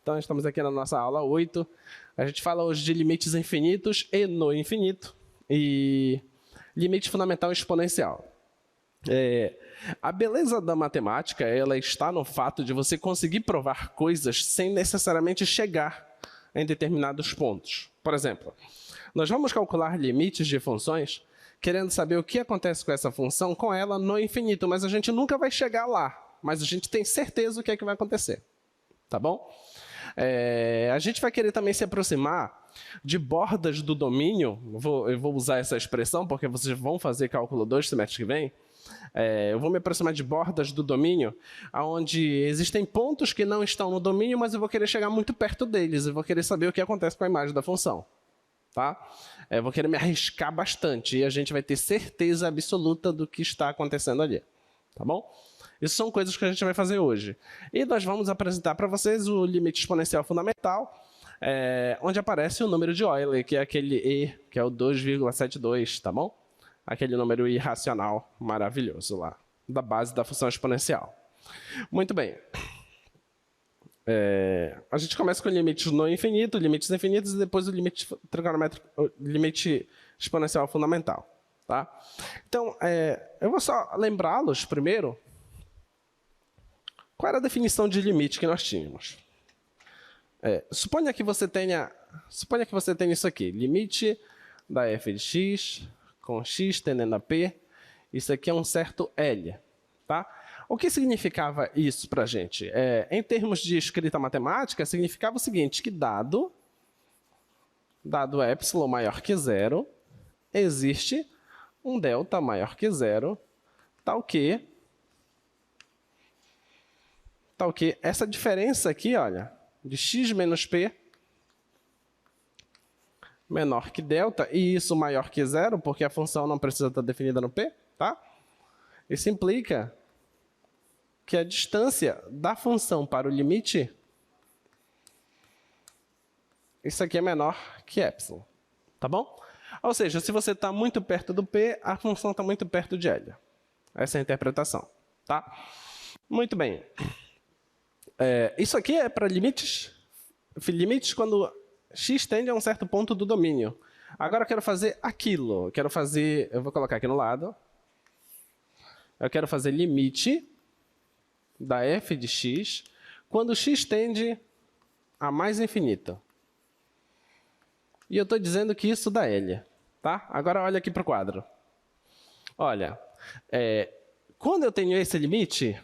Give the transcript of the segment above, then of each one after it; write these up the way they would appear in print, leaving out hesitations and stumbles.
Então, estamos aqui na nossa aula 8. A gente fala hoje de limites infinitos e no infinito. E limite fundamental exponencial. A beleza da matemática, ela está no fato de você conseguir provar coisas sem necessariamente chegar em determinados pontos. Por exemplo, nós vamos calcular limites de funções querendo saber o que acontece com essa função com ela no infinito, mas a gente nunca vai chegar lá, mas a gente tem certeza o que é que vai acontecer. Tá bom? A gente vai querer também se aproximar de bordas do domínio. Eu vou usar essa expressão porque vocês vão fazer cálculo 2 semestre que vem. Eu vou me aproximar de bordas do domínio, onde existem pontos que não estão no domínio, mas eu vou querer chegar muito perto deles. Eu vou querer saber o que acontece com a imagem da função. Tá? Eu vou querer me arriscar bastante e a gente vai ter certeza absoluta do que está acontecendo ali. Tá bom? Isso são coisas que a gente vai fazer hoje. E nós vamos apresentar para vocês o limite exponencial fundamental, onde aparece o número de Euler, que é aquele E, que é o 2,72, tá bom? Aquele número irracional maravilhoso lá, da base da função exponencial. Muito bem. A gente começa com limites no infinito, limites infinitos, e depois o limite trigonométrico, o limite exponencial fundamental. Tá? Então, eu vou só lembrá-los primeiro. Qual era a definição de limite que nós tínhamos? Suponha que você tenha isso aqui, limite da f de x com x tendendo a p, isso aqui é um certo L. Tá? O que significava isso para a gente? Em termos de escrita matemática, significava o seguinte, que dado epsilon maior que zero, existe um delta maior que zero, tal que essa diferença aqui, olha, de x menos p menor que delta, e isso maior que zero, porque a função não precisa estar definida no p, tá? Isso implica que a distância da função para o limite, isso aqui é menor que epsilon, tá bom? Ou seja, se você está muito perto do p, a função está muito perto de L. Essa é a interpretação, tá? Muito bem. Isso aqui é para limites quando x tende a um certo ponto do domínio. Agora eu quero fazer aquilo. Eu vou colocar aqui no lado. Eu quero fazer limite da f de x quando x tende a mais infinito. E eu estou dizendo que isso dá L. Tá? Agora olha aqui para o quadro. Olha, quando eu tenho esse limite,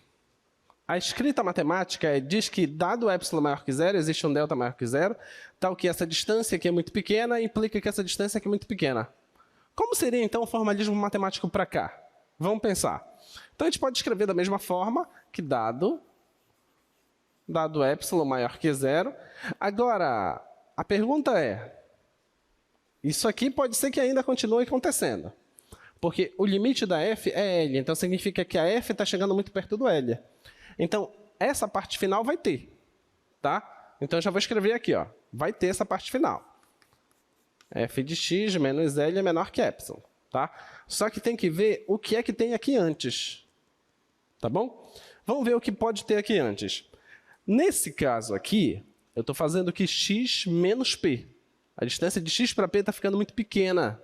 a escrita matemática diz que, dado epsilon maior que zero, existe um delta maior que zero, tal que essa distância aqui é muito pequena, implica que essa distância aqui é muito pequena. Como seria, então, o formalismo matemático para cá? Vamos pensar. Então, a gente pode escrever da mesma forma que dado epsilon maior que zero. Agora, a pergunta é, isso aqui pode ser que ainda continue acontecendo. Porque o limite da f é L, então significa que a f está chegando muito perto do L. Então, essa parte final vai ter. Tá? Então, eu já vou escrever aqui. Ó, vai ter essa parte final. F de x menos L é menor que epsilon. Tá? Só que tem que ver o que é que tem aqui antes. Tá bom? Vamos ver o que pode ter aqui antes. Nesse caso aqui, eu estou fazendo que x menos p. A distância de x para p está ficando muito pequena.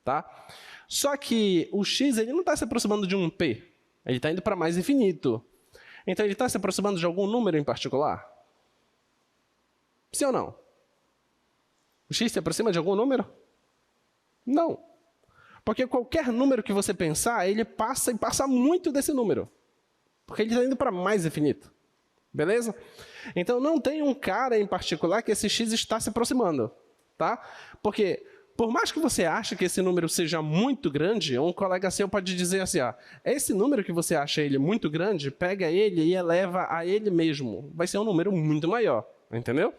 Tá? Só que o x ele não está se aproximando de um p. Ele está indo para mais infinito. Então, ele está se aproximando de algum número em particular? Sim ou não? O x se aproxima de algum número? Não. Porque qualquer número que você pensar, ele passa e passa muito desse número. Porque ele está indo para mais infinito. Beleza? Então, não tem um cara em particular que esse x está se aproximando. Tá? Porque, por mais que você ache que esse número seja muito grande, um colega seu pode dizer assim, esse número que você acha ele muito grande, pega ele e eleva a ele mesmo. Vai ser um número muito maior. Entendeu?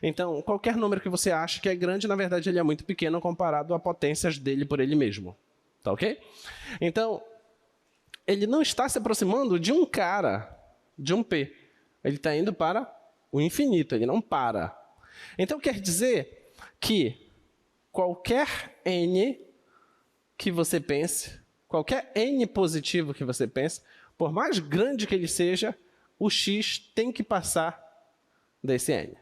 Então, qualquer número que você acha que é grande, na verdade, ele é muito pequeno comparado a potências dele por ele mesmo. Tá ok? Então, ele não está se aproximando de um cara, de um P. Ele está indo para o infinito, ele não para. Então, quer dizer que qualquer n que você pense, qualquer n positivo que você pense, por mais grande que ele seja, o x tem que passar desse n.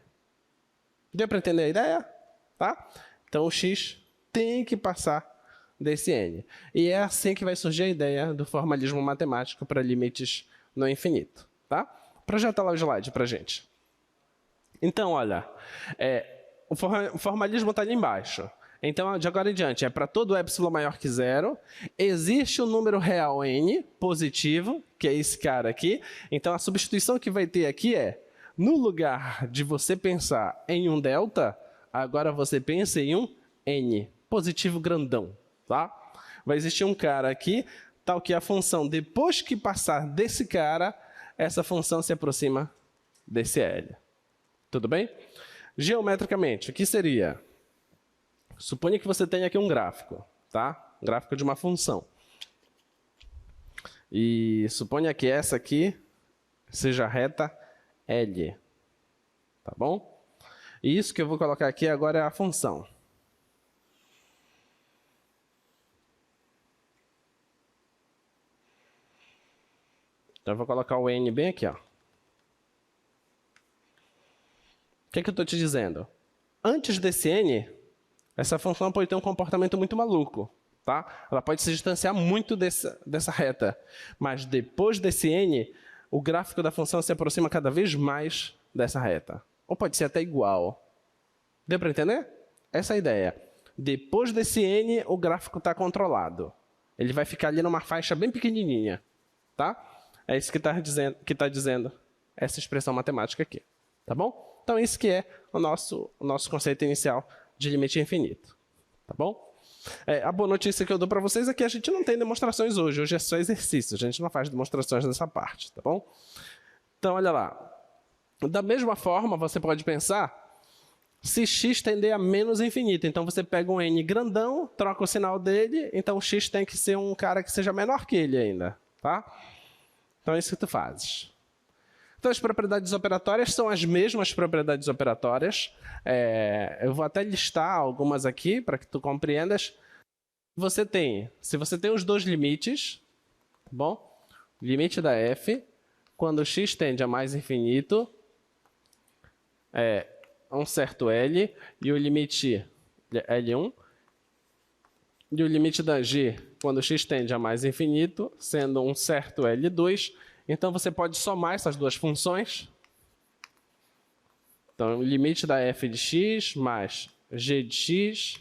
Deu para entender a ideia? Tá? Então, o x tem que passar desse n. E é assim que vai surgir a ideia do formalismo matemático para limites no infinito. Tá? Projeta lá o slide para a gente. Então, olha, o formalismo está ali embaixo. Então, de agora em diante, é para todo epsilon maior que zero, existe um número real n positivo, que é esse cara aqui. Então, a substituição que vai ter aqui é, no lugar de você pensar em um delta, agora você pensa em um n, positivo grandão. Tá? Vai existir um cara aqui, tal que a função, depois que passar desse cara, essa função se aproxima desse L. Tudo bem? Geometricamente, o que seria? Suponha que você tenha aqui um gráfico, tá? Um gráfico de uma função. E suponha que essa aqui seja a reta L. Tá bom? E isso que eu vou colocar aqui agora é a função. Então, eu vou colocar o n bem aqui, ó. O que eu estou te dizendo? Antes desse n, essa função pode ter um comportamento muito maluco. Tá? Ela pode se distanciar muito dessa reta. Mas depois desse n, o gráfico da função se aproxima cada vez mais dessa reta. Ou pode ser até igual. Deu para entender? Essa é a ideia. Depois desse n, o gráfico está controlado. Ele vai ficar ali numa faixa bem pequenininha. Tá? É isso que está dizendo essa expressão matemática aqui. Tá bom? Então, isso que é o nosso conceito inicial de limite infinito. Tá bom? A boa notícia que eu dou para vocês é que a gente não tem demonstrações hoje. Hoje é só exercício. A gente não faz demonstrações nessa parte. Tá bom? Então, olha lá. Da mesma forma, você pode pensar se x tender a menos infinito. Então, você pega um n grandão, troca o sinal dele, então x tem que ser um cara que seja menor que ele ainda. Tá? Então, é isso que tu fazes. Então, as propriedades operatórias são as mesmas propriedades operatórias. Eu vou até listar algumas aqui para que tu compreendas. Se você tem os dois limites, tá bom? Limite da f, quando x tende a mais infinito, é um certo L, e o limite L1, e o limite da g, quando x tende a mais infinito, sendo um certo L2, então, você pode somar essas duas funções. Então, o limite da f de x mais g de x,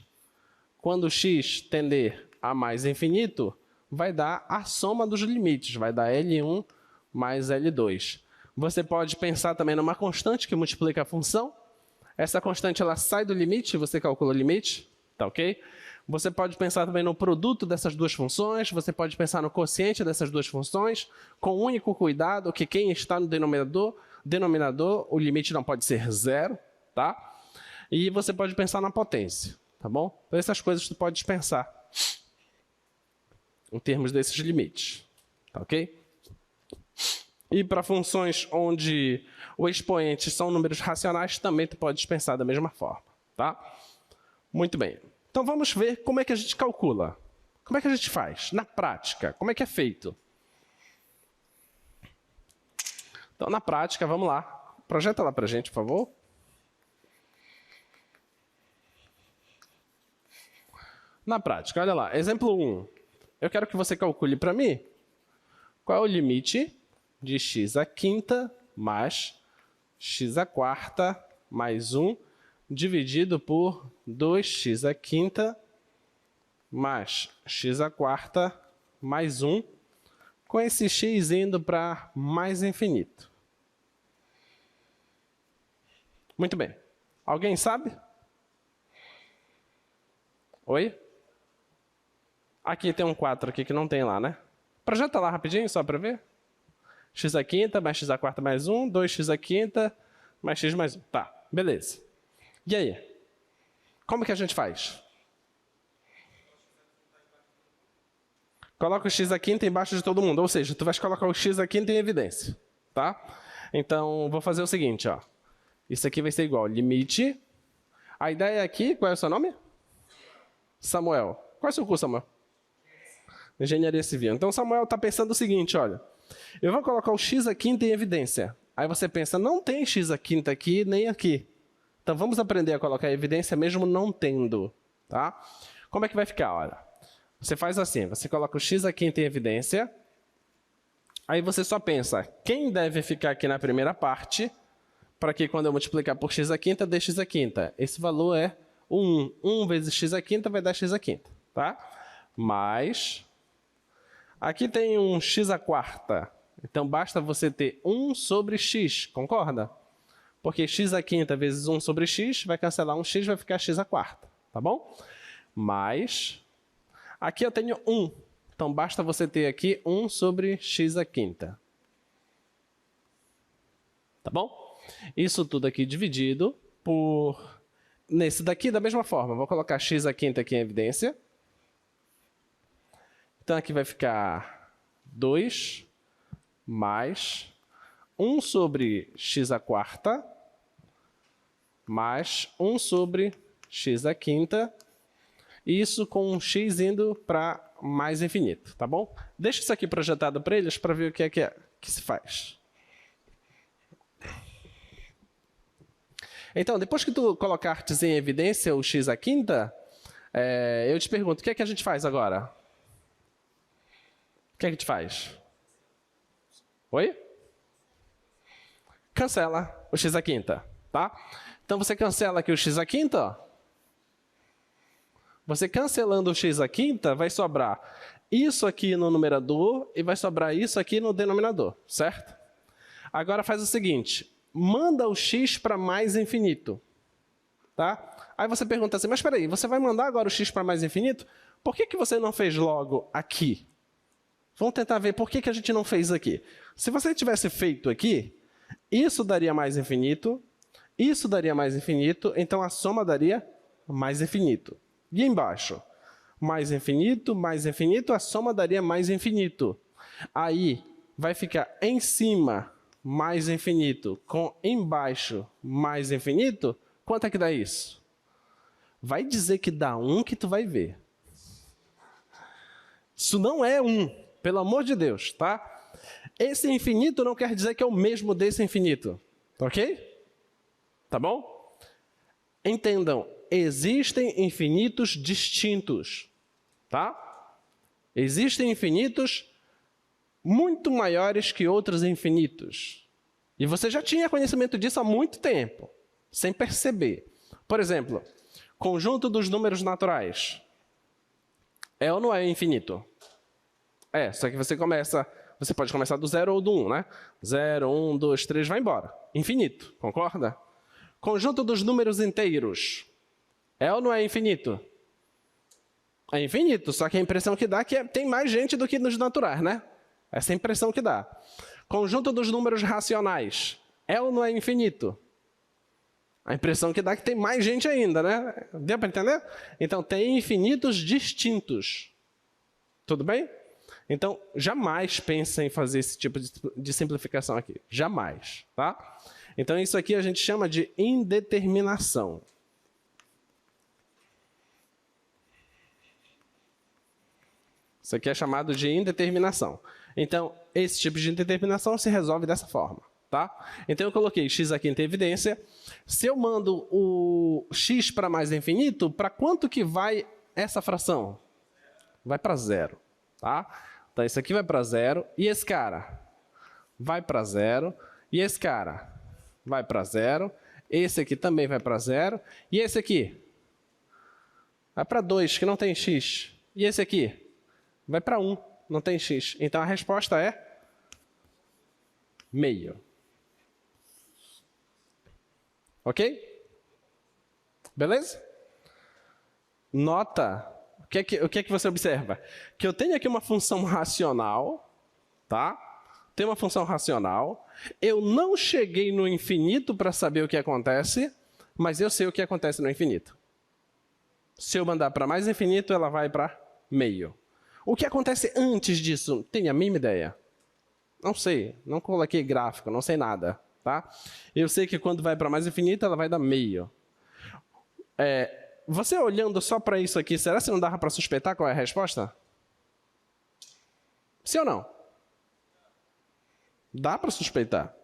quando x tender a mais infinito, vai dar a soma dos limites, vai dar L1 mais L2. Você pode pensar também numa constante que multiplica a função. Essa constante ela sai do limite, você calcula o limite, tá ok? Você pode pensar também no produto dessas duas funções, você pode pensar no quociente dessas duas funções, com o único cuidado que quem está no denominador, o limite não pode ser zero, tá? E você pode pensar na potência, tá bom? Então, essas coisas você pode pensar em termos desses limites, tá ok? E para funções onde o expoente são números racionais, também tu pode pensar da mesma forma, tá? Muito bem. Então, vamos ver como é que a gente calcula. Como é que a gente faz? Na prática, como é que é feito? Então, na prática, vamos lá. Projeta lá para a gente, por favor. Na prática, olha lá. Exemplo 1. Eu quero que você calcule para mim qual é o limite de x à quinta mais x à quarta mais 1 dividido por 2x à quinta mais x à quarta mais 1, com esse x indo para mais infinito. Muito bem. Alguém sabe? Oi? Aqui tem um 4 aqui que não tem lá, né? Projeta lá rapidinho, só para ver. X à quinta mais x à quarta mais 1, 2x à quinta mais x mais 1. Tá, beleza. E aí? Como que a gente faz? Coloca o x à quinta embaixo de todo mundo, ou seja, tu vai colocar o x à quinta em evidência, tá? Então, vou fazer o seguinte, ó. Isso aqui vai ser igual, limite. A ideia aqui, qual é o seu nome? Samuel. Qual é o seu curso, Samuel? Engenharia Civil. Então, Samuel está pensando o seguinte, olha. Eu vou colocar o x à quinta em evidência. Aí você pensa, não tem x à quinta aqui, nem aqui. Então vamos aprender a colocar evidência mesmo não tendo. Tá? Como é que vai ficar? Olha, você faz assim, você coloca o x à quinta em evidência, aí você só pensa, quem deve ficar aqui na primeira parte, para que quando eu multiplicar por x à quinta, dê x à quinta. Esse valor é 1. 1 vezes x à quinta vai dar x à quinta. Tá? Mas, aqui tem um x à quarta. Então, basta você ter 1 sobre x, concorda? Porque x à quinta vezes 1 sobre x, vai cancelar um x, vai ficar x à quarta. Tá bom? Mas, aqui eu tenho 1. Então, basta você ter aqui 1 sobre x à quinta. Tá bom? Isso tudo aqui dividido por... Nesse daqui, da mesma forma, vou colocar x à quinta aqui em evidência. Então, aqui vai ficar 2 mais 1 sobre x à quarta mais 1 sobre x à quinta. Isso com um x indo para mais infinito, tá bom? Deixa isso aqui projetado para eles para ver o que é que se faz. Então, depois que tu colocares em evidência o x à quinta, eu te pergunto, o que é que a gente faz agora? O que é que a gente faz? Oi? Cancela o x à quinta, tá? Então, você cancela aqui o x à quinta, ó. Você cancelando o x à quinta, vai sobrar isso aqui no numerador e vai sobrar isso aqui no denominador, certo? Agora faz o seguinte, manda o x para mais infinito, tá? Aí você pergunta assim, mas espera aí, você vai mandar agora o x para mais infinito? Por que você não fez logo aqui? Vamos tentar ver por que a gente não fez aqui. Se você tivesse feito aqui, isso daria mais infinito, isso daria mais infinito, então a soma daria mais infinito. E embaixo, mais infinito, a soma daria mais infinito. Aí vai ficar em cima mais infinito com embaixo mais infinito. Quanto é que dá isso? Vai dizer que dá 1 que tu vai ver. Isso não é 1, pelo amor de Deus, tá? Esse infinito não quer dizer que é o mesmo desse infinito, ok? Tá bom? Entendam, existem infinitos distintos, tá? Existem infinitos muito maiores que outros infinitos. E você já tinha conhecimento disso há muito tempo, sem perceber. Por exemplo, conjunto dos números naturais. É ou não é infinito? É, só que você pode começar do 0 ou do 1, né? 0, 1, 2, 3, vai embora. Infinito, concorda? Conjunto dos números inteiros. É ou não é infinito? É infinito, só que a impressão que dá é que tem mais gente do que nos naturais, né? Essa é a impressão que dá. Conjunto dos números racionais. É ou não é infinito? A impressão que dá é que tem mais gente ainda, né? Deu para entender? Então, tem infinitos distintos. Tudo bem? Então, jamais pense em fazer esse tipo de simplificação aqui. Jamais, tá? Então, isso aqui a gente chama de indeterminação. Isso aqui é chamado de indeterminação. Então, esse tipo de indeterminação se resolve dessa forma, tá? Então, eu coloquei x aqui em evidência. Se eu mando o x para mais infinito, para quanto que vai essa fração? Vai para 0, tá? Então, isso aqui vai para 0. E esse cara? Vai para 0. E esse cara? Vai para 0. Esse aqui também vai para 0. E esse aqui? Vai para 2, que não tem x. E esse aqui? Vai para 1, não tem x. Então, a resposta é meio. Ok? Beleza? Nota, o que é que você observa? Que eu tenho aqui uma função racional, tá? Tem uma função racional. Eu não cheguei no infinito para saber o que acontece, mas eu sei o que acontece no infinito. Se eu mandar para mais infinito, ela vai para meio. O que acontece antes disso? Tenho a mínima ideia. Não sei, não coloquei gráfico, não sei nada. Tá? Eu sei que quando vai para mais infinito, ela vai dar meio. Você olhando só para isso aqui, será que não dava para suspeitar qual é a resposta? Sim ou não? Dá para suspeitar.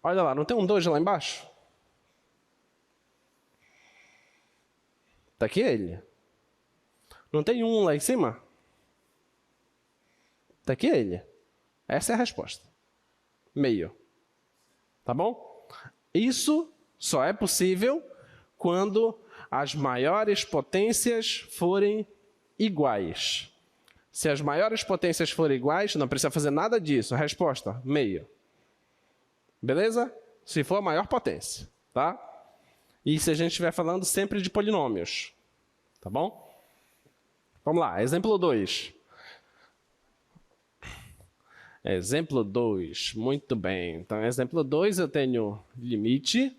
Olha lá, não tem um 2 lá embaixo? Tá aqui ele. Não tem um lá em cima? Tá aqui ele. Essa é a resposta. Meio. Tá bom? Isso só é possível quando as maiores potências forem iguais. Se as maiores potências forem iguais, não precisa fazer nada disso. A resposta, meio. Beleza? Se for a maior potência, tá? E se a gente estiver falando sempre de polinômios, tá bom? Vamos lá, exemplo 2. Exemplo 2, muito bem. Então, exemplo 2, eu tenho limite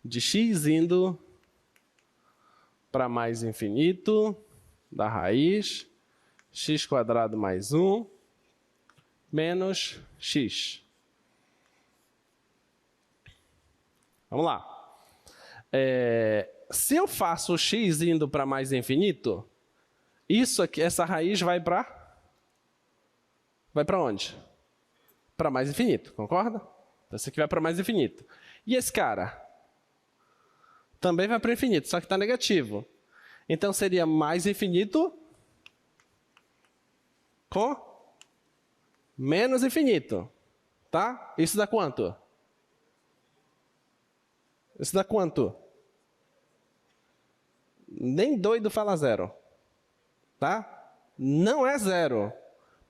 de x indo para mais infinito da raiz x² mais 1 menos x. Vamos lá. Se eu faço o x indo para mais infinito, isso aqui, essa raiz vai para onde? Para mais infinito, concorda? Então, esse aqui vai para mais infinito. E esse cara? Também vai para o infinito, só que está negativo. Então, seria mais infinito com menos infinito. Tá? Isso dá quanto? Isso dá quanto? Nem doido fala zero. Tá? Não é zero.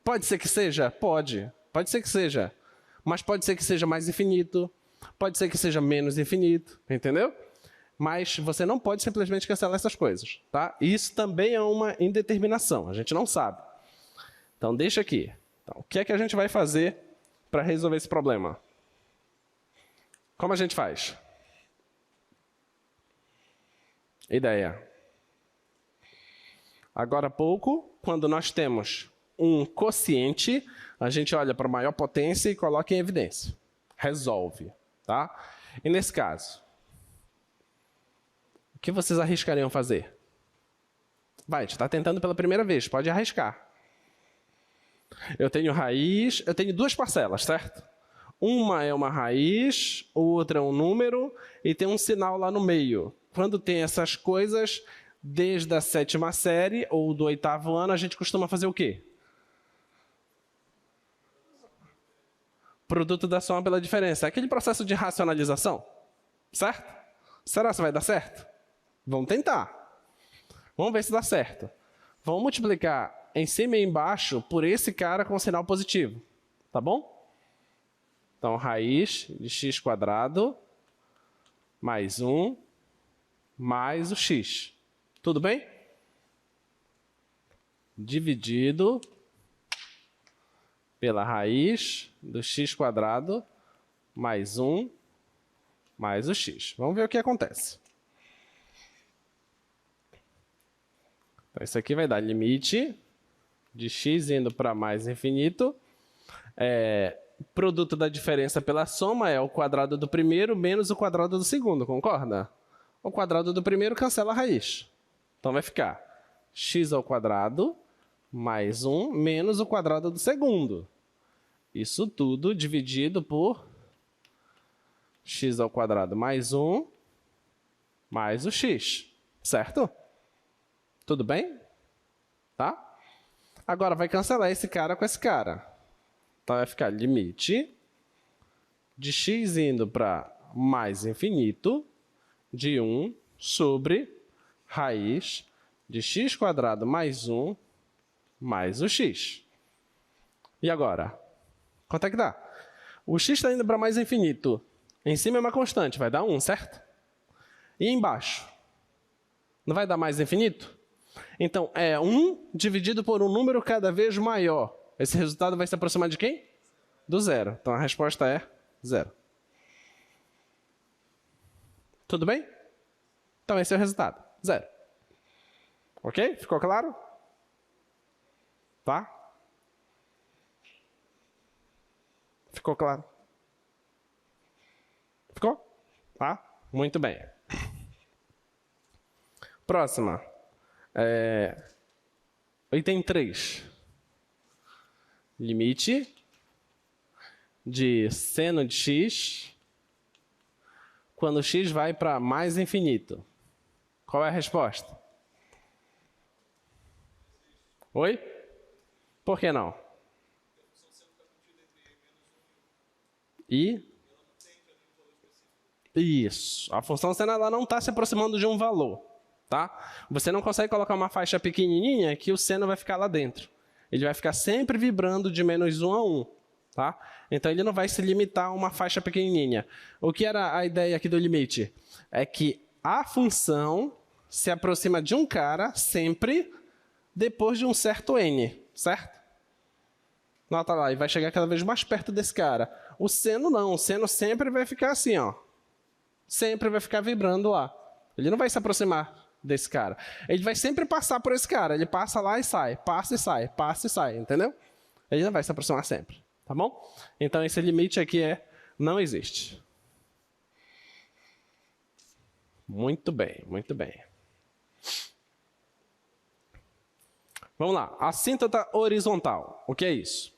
Pode ser que seja? Pode. Pode ser que seja. Mas pode ser que seja mais infinito. Pode ser que seja menos infinito. Entendeu? Mas você não pode simplesmente cancelar essas coisas. Tá? Isso também é uma indeterminação. A gente não sabe. Então, deixa aqui. Então, o que é que a gente vai fazer para resolver esse problema? Como a gente faz? Ideia. Agora há pouco, quando nós temos um quociente, a gente olha para a maior potência e coloca em evidência. Resolve. Tá? E nesse caso, o que vocês arriscariam fazer? Vai, a gente está tentando pela primeira vez, pode arriscar. Eu tenho raiz, eu tenho duas parcelas, certo? Uma é uma raiz, outra é um número, e tem um sinal lá no meio. Quando tem essas coisas, desde a 7ª série ou do 8º ano, a gente costuma fazer o quê? Produto da soma pela diferença. É aquele processo de racionalização, certo? Será que vai dar certo? Vamos tentar. Vamos ver se dá certo. Vamos multiplicar em cima e embaixo por esse cara com sinal positivo. Tá bom? Então, raiz de x² mais 1 mais o x. Tudo bem? Dividido pela raiz do x² mais 1 mais o x. Vamos ver o que acontece. Então, isso aqui vai dar limite de x indo para mais infinito. Produto da diferença pela soma é o quadrado do primeiro menos o quadrado do segundo, concorda? O quadrado do primeiro cancela a raiz. Então, vai ficar x² mais 1 menos o quadrado do segundo. Isso tudo dividido por x² mais 1 mais o x. Certo? Tudo bem? Tá? Agora, vai cancelar esse cara com esse cara. Então, vai ficar limite de x indo para mais infinito de 1 sobre raiz de x² mais 1 mais o x. E agora? Quanto é que dá? O x está indo para mais infinito. Em cima é uma constante, vai dar 1, certo? E embaixo? Não vai dar mais infinito? Então, é 1 dividido por um número cada vez maior. Esse resultado vai se aproximar de quem? Do zero. Então, a resposta é 0. Tudo bem? Então, esse é o resultado. 0. Ok? Ficou claro? Tá? Ficou claro? Ficou? Tá? Muito bem. Próxima. Item 3. Limite de seno de x quando x vai para mais infinito? Qual é a resposta? Oi? Por que não? E? Isso. A função seno ela não está se aproximando de um valor. Tá? Você não consegue colocar uma faixa pequenininha que o seno vai ficar lá dentro. Ele vai ficar sempre vibrando de menos 1 a 1. Tá? Então ele não vai se limitar a uma faixa pequenininha. O que era a ideia aqui do limite? É que a função se aproxima de um cara sempre depois de um certo n, certo? Nota lá, e vai chegar cada vez mais perto desse cara. O seno não, o seno sempre vai ficar assim, ó. Sempre vai ficar vibrando lá. Ele não vai se aproximar desse cara. Ele vai sempre passar por esse cara. Ele passa lá e sai, passa e sai, passa e sai, entendeu? Ele não vai se aproximar sempre, tá bom? Então esse limite aqui não existe. Muito bem, muito bem. Vamos lá, assíntota horizontal. O que é isso?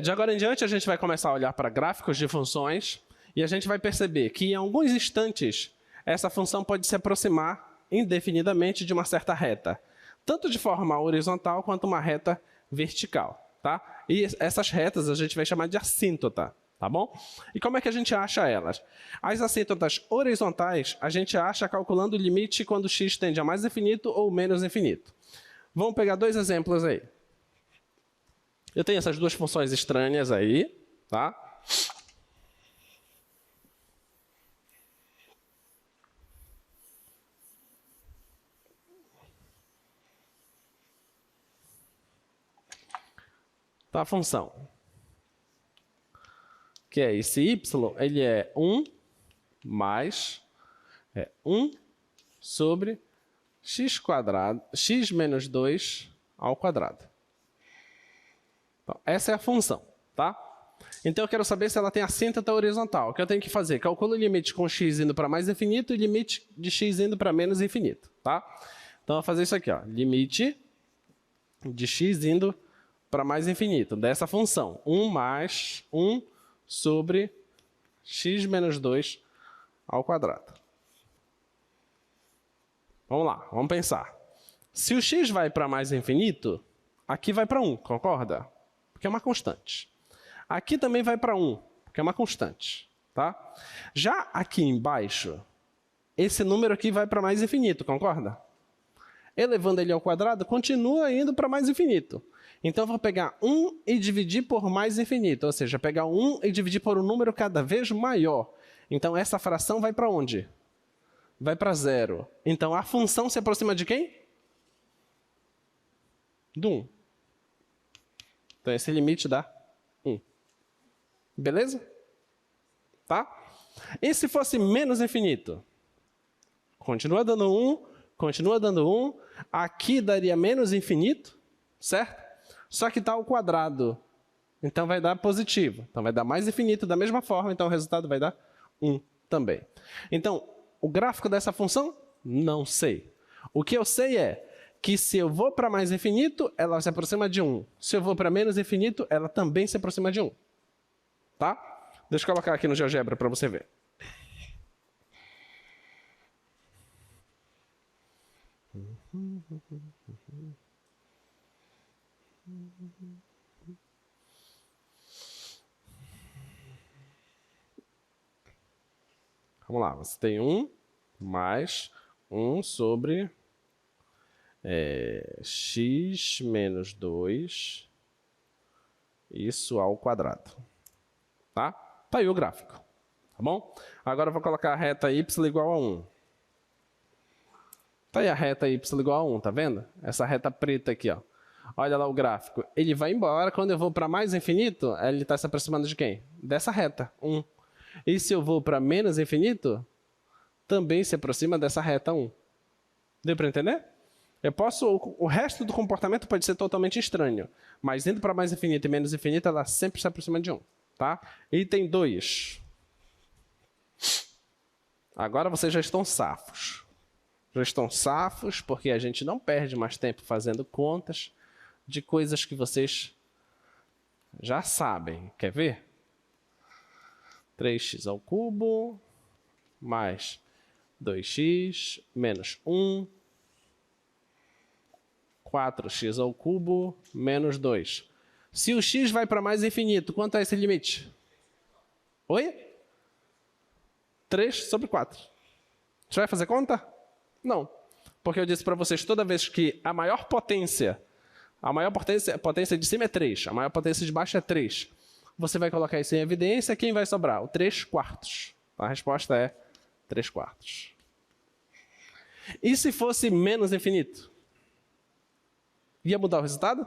De agora em diante, a gente vai começar a olhar para gráficos de funções e a gente vai perceber que em alguns instantes essa função pode se aproximar indefinidamente de uma certa reta, tanto de forma horizontal quanto uma reta vertical. Tá? E essas retas a gente vai chamar de assíntota. Tá bom? E como é que a gente acha elas? As assíntotas horizontais a gente acha calculando o limite quando x tende a mais infinito ou menos infinito. Vamos pegar dois exemplos aí. Eu tenho essas duas funções estranhas aí, tá? Tá, a função. Que é esse y, ele é 1 mais 1 sobre x quadrado, x menos 2 ao quadrado. Então, essa é a função, tá? Então eu quero saber se ela tem assíntota horizontal. O que eu tenho que fazer? Calculo o limite com x indo para mais infinito e limite de x indo para menos infinito, tá? Então eu vou fazer isso aqui, ó. Limite de x indo para mais infinito dessa função. 1 mais 1 sobre x menos 2 ao quadrado. Vamos lá, vamos pensar. Se o x vai para mais infinito, aqui vai para 1, concorda? Porque é uma constante. Aqui também vai para 1, porque é uma constante. Tá? Já aqui embaixo, esse número aqui vai para mais infinito, concorda? Elevando ele ao quadrado, continua indo para mais infinito. Então, eu vou pegar 1 e dividir por mais infinito, ou seja, pegar 1 e dividir por um número cada vez maior. Então, essa fração vai para onde? Vai para 0. Então, a função se aproxima de quem? Do 1. Então, esse limite dá 1. Beleza? Tá? E se fosse menos infinito? Continua dando 1, continua dando 1. Aqui daria menos infinito, certo? Só que está ao quadrado. Então, vai dar positivo. Então, vai dar mais infinito da mesma forma. Então, o resultado vai dar 1 também. Então, o gráfico dessa função? Não sei. O que eu sei é que se eu vou para mais infinito, ela se aproxima de 1. Se eu vou para menos infinito, ela também se aproxima de 1. Tá? Deixa eu colocar aqui no GeoGebra para você ver. Vamos lá, você tem 1 mais 1 sobre x menos 2, isso ao quadrado. Tá? Tá aí o gráfico. Tá bom? Agora eu vou colocar a reta y igual a 1. Tá aí a reta y igual a 1, tá vendo? Essa reta preta aqui, ó. Olha lá o gráfico. Ele vai embora, quando eu vou para mais infinito, ele está se aproximando de quem? Dessa reta, 1. E se eu vou para menos infinito, também se aproxima dessa reta 1. Deu para entender? O resto do comportamento pode ser totalmente estranho, mas indo para mais infinito e menos infinito, ela sempre se aproxima de 1. Tá? Item 2. Agora vocês já estão safos. Já estão safos porque a gente não perde mais tempo fazendo contas de coisas que vocês já sabem. Quer ver? 3x ao cubo mais 2x menos 1, 4x ao cubo menos 2. Se o x vai para mais infinito, quanto é esse limite? Oi? 3 sobre 4. Você vai fazer conta? Não. Porque eu disse para vocês, toda vez que a maior potência de cima é 3, a maior potência de baixo é 3. Você vai colocar isso em evidência, quem vai sobrar? O 3 quartos. A resposta é 3 quartos. E se fosse menos infinito? Ia mudar o resultado?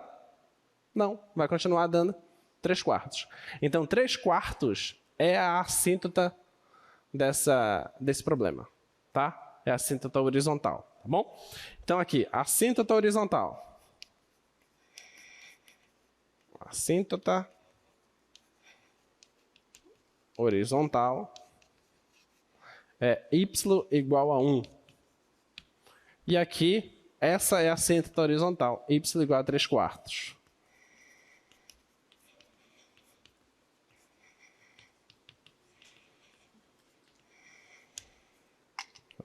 Não, vai continuar dando 3 quartos. Então, 3 quartos é a assíntota desse problema, tá? É a assíntota horizontal, tá bom? Então, aqui, assíntota horizontal. Assíntota horizontal é y igual a 1. E aqui, essa é a assíntota horizontal, y igual a 3 quartos.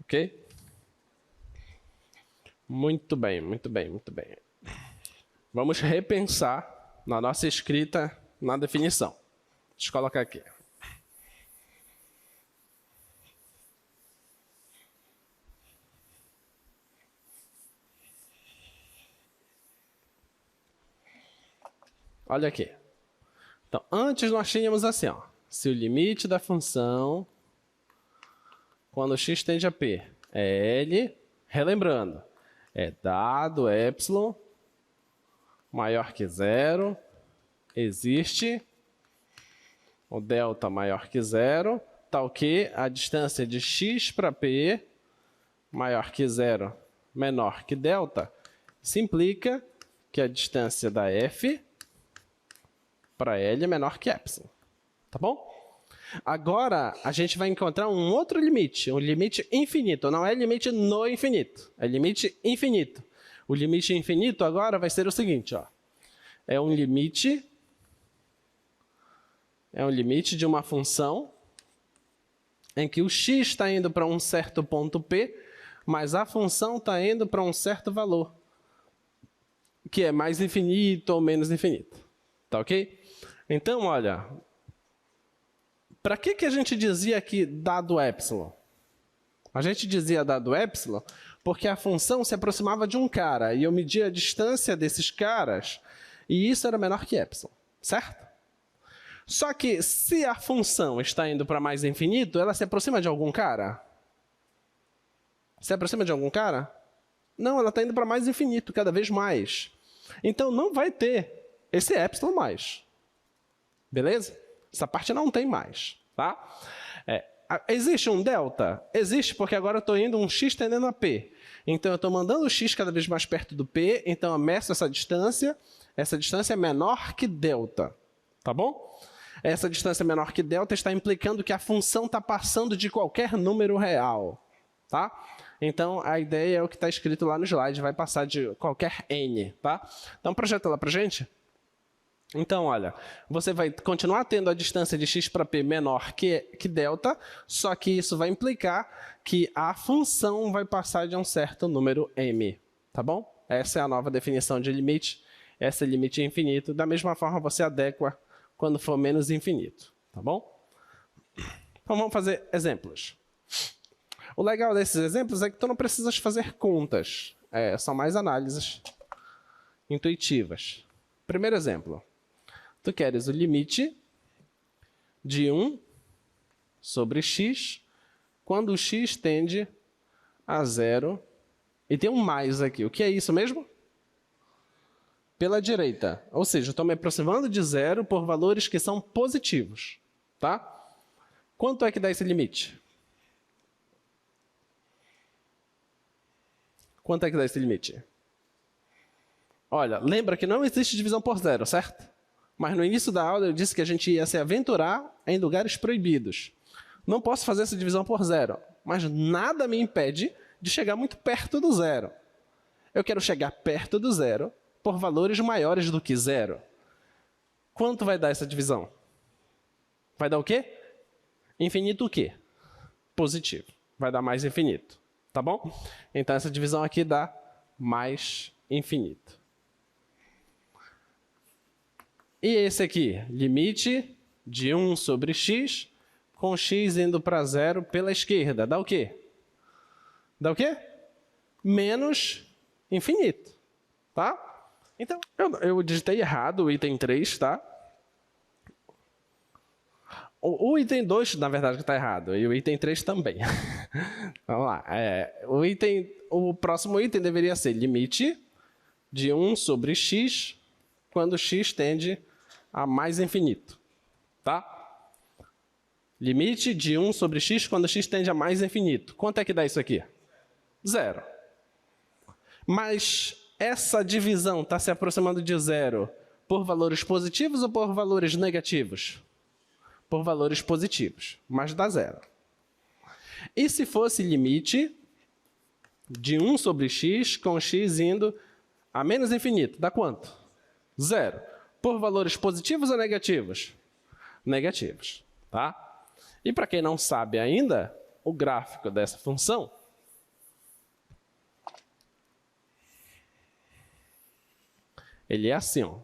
Ok? Muito bem, muito bem, muito bem. Vamos repensar na nossa escrita na definição. Deixa eu colocar aqui. Olha aqui. Então, antes nós tínhamos assim, ó, se o limite da função, quando x tende a p, é L, relembrando, é dado epsilon maior que 0, existe o delta maior que 0, tal que a distância de x para p maior que 0, menor que delta, isso implica que a distância da f para L é menor que epsilon. Tá bom? Agora, a gente vai encontrar um outro limite, um limite infinito. Não é limite no infinito, é limite infinito. O limite infinito agora vai ser o seguinte, ó. É um limite de uma função em que o x está indo para um certo ponto P, mas a função está indo para um certo valor, que é mais infinito ou menos infinito. Tá ok? Então, olha, para que a gente dizia aqui dado epsilon? A gente dizia dado epsilon porque a função se aproximava de um cara e eu media a distância desses caras e isso era menor que epsilon, certo? Só que se a função está indo para mais infinito, ela se aproxima de algum cara? Se aproxima de algum cara? Não, ela está indo para mais infinito, cada vez mais. Então não vai ter esse epsilon mais. Beleza? Essa parte não tem mais, tá? Existe um delta? Existe, porque agora eu estou indo um x tendendo a p. Então, eu estou mandando o x cada vez mais perto do p, então eu meço essa distância é menor que delta, tá bom? Essa distância menor que delta está implicando que a função está passando de qualquer número real, tá? Então, a ideia é o que está escrito lá no slide, vai passar de qualquer n, tá? Então, projeta lá para a gente. Então, olha, você vai continuar tendo a distância de x para p menor que delta, só que isso vai implicar que a função vai passar de um certo número m, tá bom? Essa é a nova definição de limite, esse é limite infinito. Da mesma forma, você adequa quando for menos infinito, tá bom? Então, vamos fazer exemplos. O legal desses exemplos é que tu não precisas fazer contas, são mais análises intuitivas. Primeiro exemplo. Tu queres o limite de 1 sobre x quando o x tende a 0. E tem um mais aqui. O que é isso mesmo? Pela direita. Ou seja, eu estou me aproximando de 0 por valores que são positivos. Tá? Quanto é que dá esse limite? Quanto é que dá esse limite? Olha, lembra que não existe divisão por zero, certo? Mas no início da aula eu disse que a gente ia se aventurar em lugares proibidos. Não posso fazer essa divisão por zero, mas nada me impede de chegar muito perto do zero. Eu quero chegar perto do zero por valores maiores do que zero. Quanto vai dar essa divisão? Vai dar o quê? Infinito o quê? Positivo. Vai dar mais infinito. Tá bom? Então, essa divisão aqui dá mais infinito. E esse aqui? Limite de 1 sobre x, com x indo para 0 pela esquerda. Dá o quê? Dá o quê? Menos infinito. Tá? Então, eu digitei errado o item 3, tá? O item 2, na verdade, que está errado. E o item 3 também. Vamos lá. O próximo item deveria ser limite de 1 sobre x, quando x tende a mais infinito. Tá? Limite de 1 sobre x, quando x tende a mais infinito. Quanto é que dá isso aqui? 0. Mas essa divisão está se aproximando de 0 por valores positivos ou por valores negativos? Por valores positivos, mas dá 0. E se fosse limite de 1 sobre x, com x indo a menos infinito, dá quanto? 0. Por valores positivos ou negativos? Negativos, tá? E para quem não sabe ainda, o gráfico dessa função ele é assim, ó.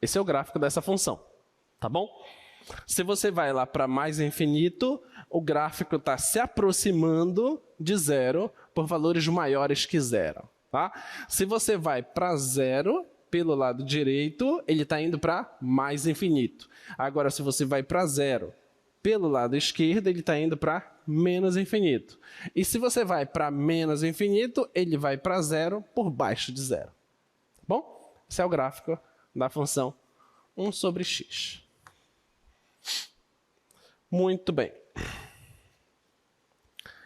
Esse é o gráfico dessa função, tá bom? Se você vai lá para mais infinito, o gráfico está se aproximando de 0 por valores maiores que 0. Tá? Se você vai para 0, pelo lado direito, ele está indo para mais infinito. Agora, se você vai para 0, pelo lado esquerdo, ele está indo para menos infinito. E se você vai para menos infinito, ele vai para 0 por baixo de 0. Tá bom? Esse é o gráfico da função 1 sobre x. Muito bem.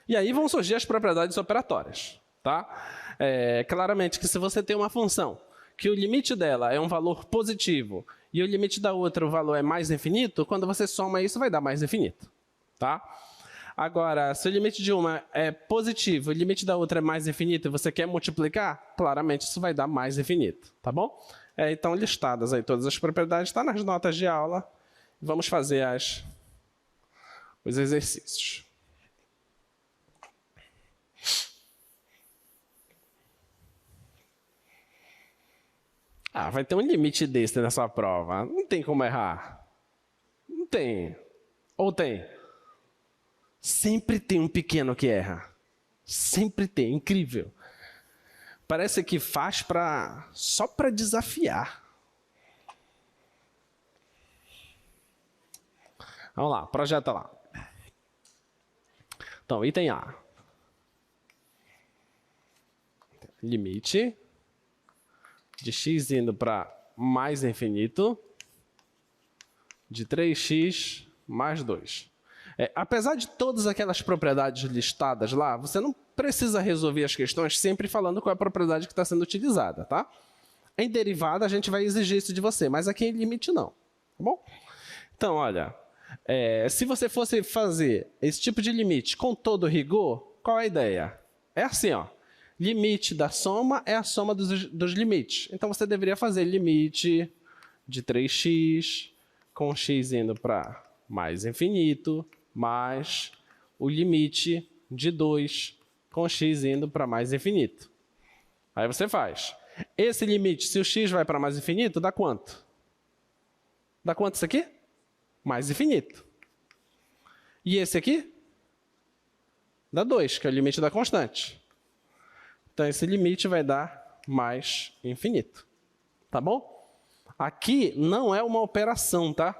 E aí vão surgir as propriedades operatórias. Tá? Claramente que se você tem uma função que o limite dela é um valor positivo e o limite da outra, o valor é mais infinito, quando você soma isso, vai dar mais infinito. Tá? Agora, se o limite de uma é positivo e o limite da outra é mais infinito e você quer multiplicar, claramente isso vai dar mais infinito. Tá bom? Então, listadas aí todas as propriedades, está nas notas de aula. Vamos fazer os exercícios. Vai ter um limite desse nessa prova. Não tem como errar. Não tem. Ou tem? Sempre tem um pequeno que erra. Sempre tem. Incrível. Parece que faz só para desafiar. Vamos lá, projeta lá. Então, item A. Limite de x indo para mais infinito de 3x mais 2. Apesar de todas aquelas propriedades listadas lá, você não precisa resolver as questões sempre falando qual é a propriedade que está sendo utilizada, tá? Em derivada, a gente vai exigir isso de você, mas aqui em limite não, tá bom? Então, olha, se você fosse fazer esse tipo de limite com todo rigor, qual é a ideia? É assim, ó. Limite da soma é a soma dos limites. Então, você deveria fazer limite de 3x com x indo para mais infinito, mais o limite de 2 com x indo para mais infinito. Aí você faz. Esse limite, se o x vai para mais infinito, dá quanto? Dá quanto isso aqui? Mais infinito. E esse aqui? Dá 2, que é o limite da constante. Então, esse limite vai dar mais infinito. Tá bom? Aqui não é uma operação, tá?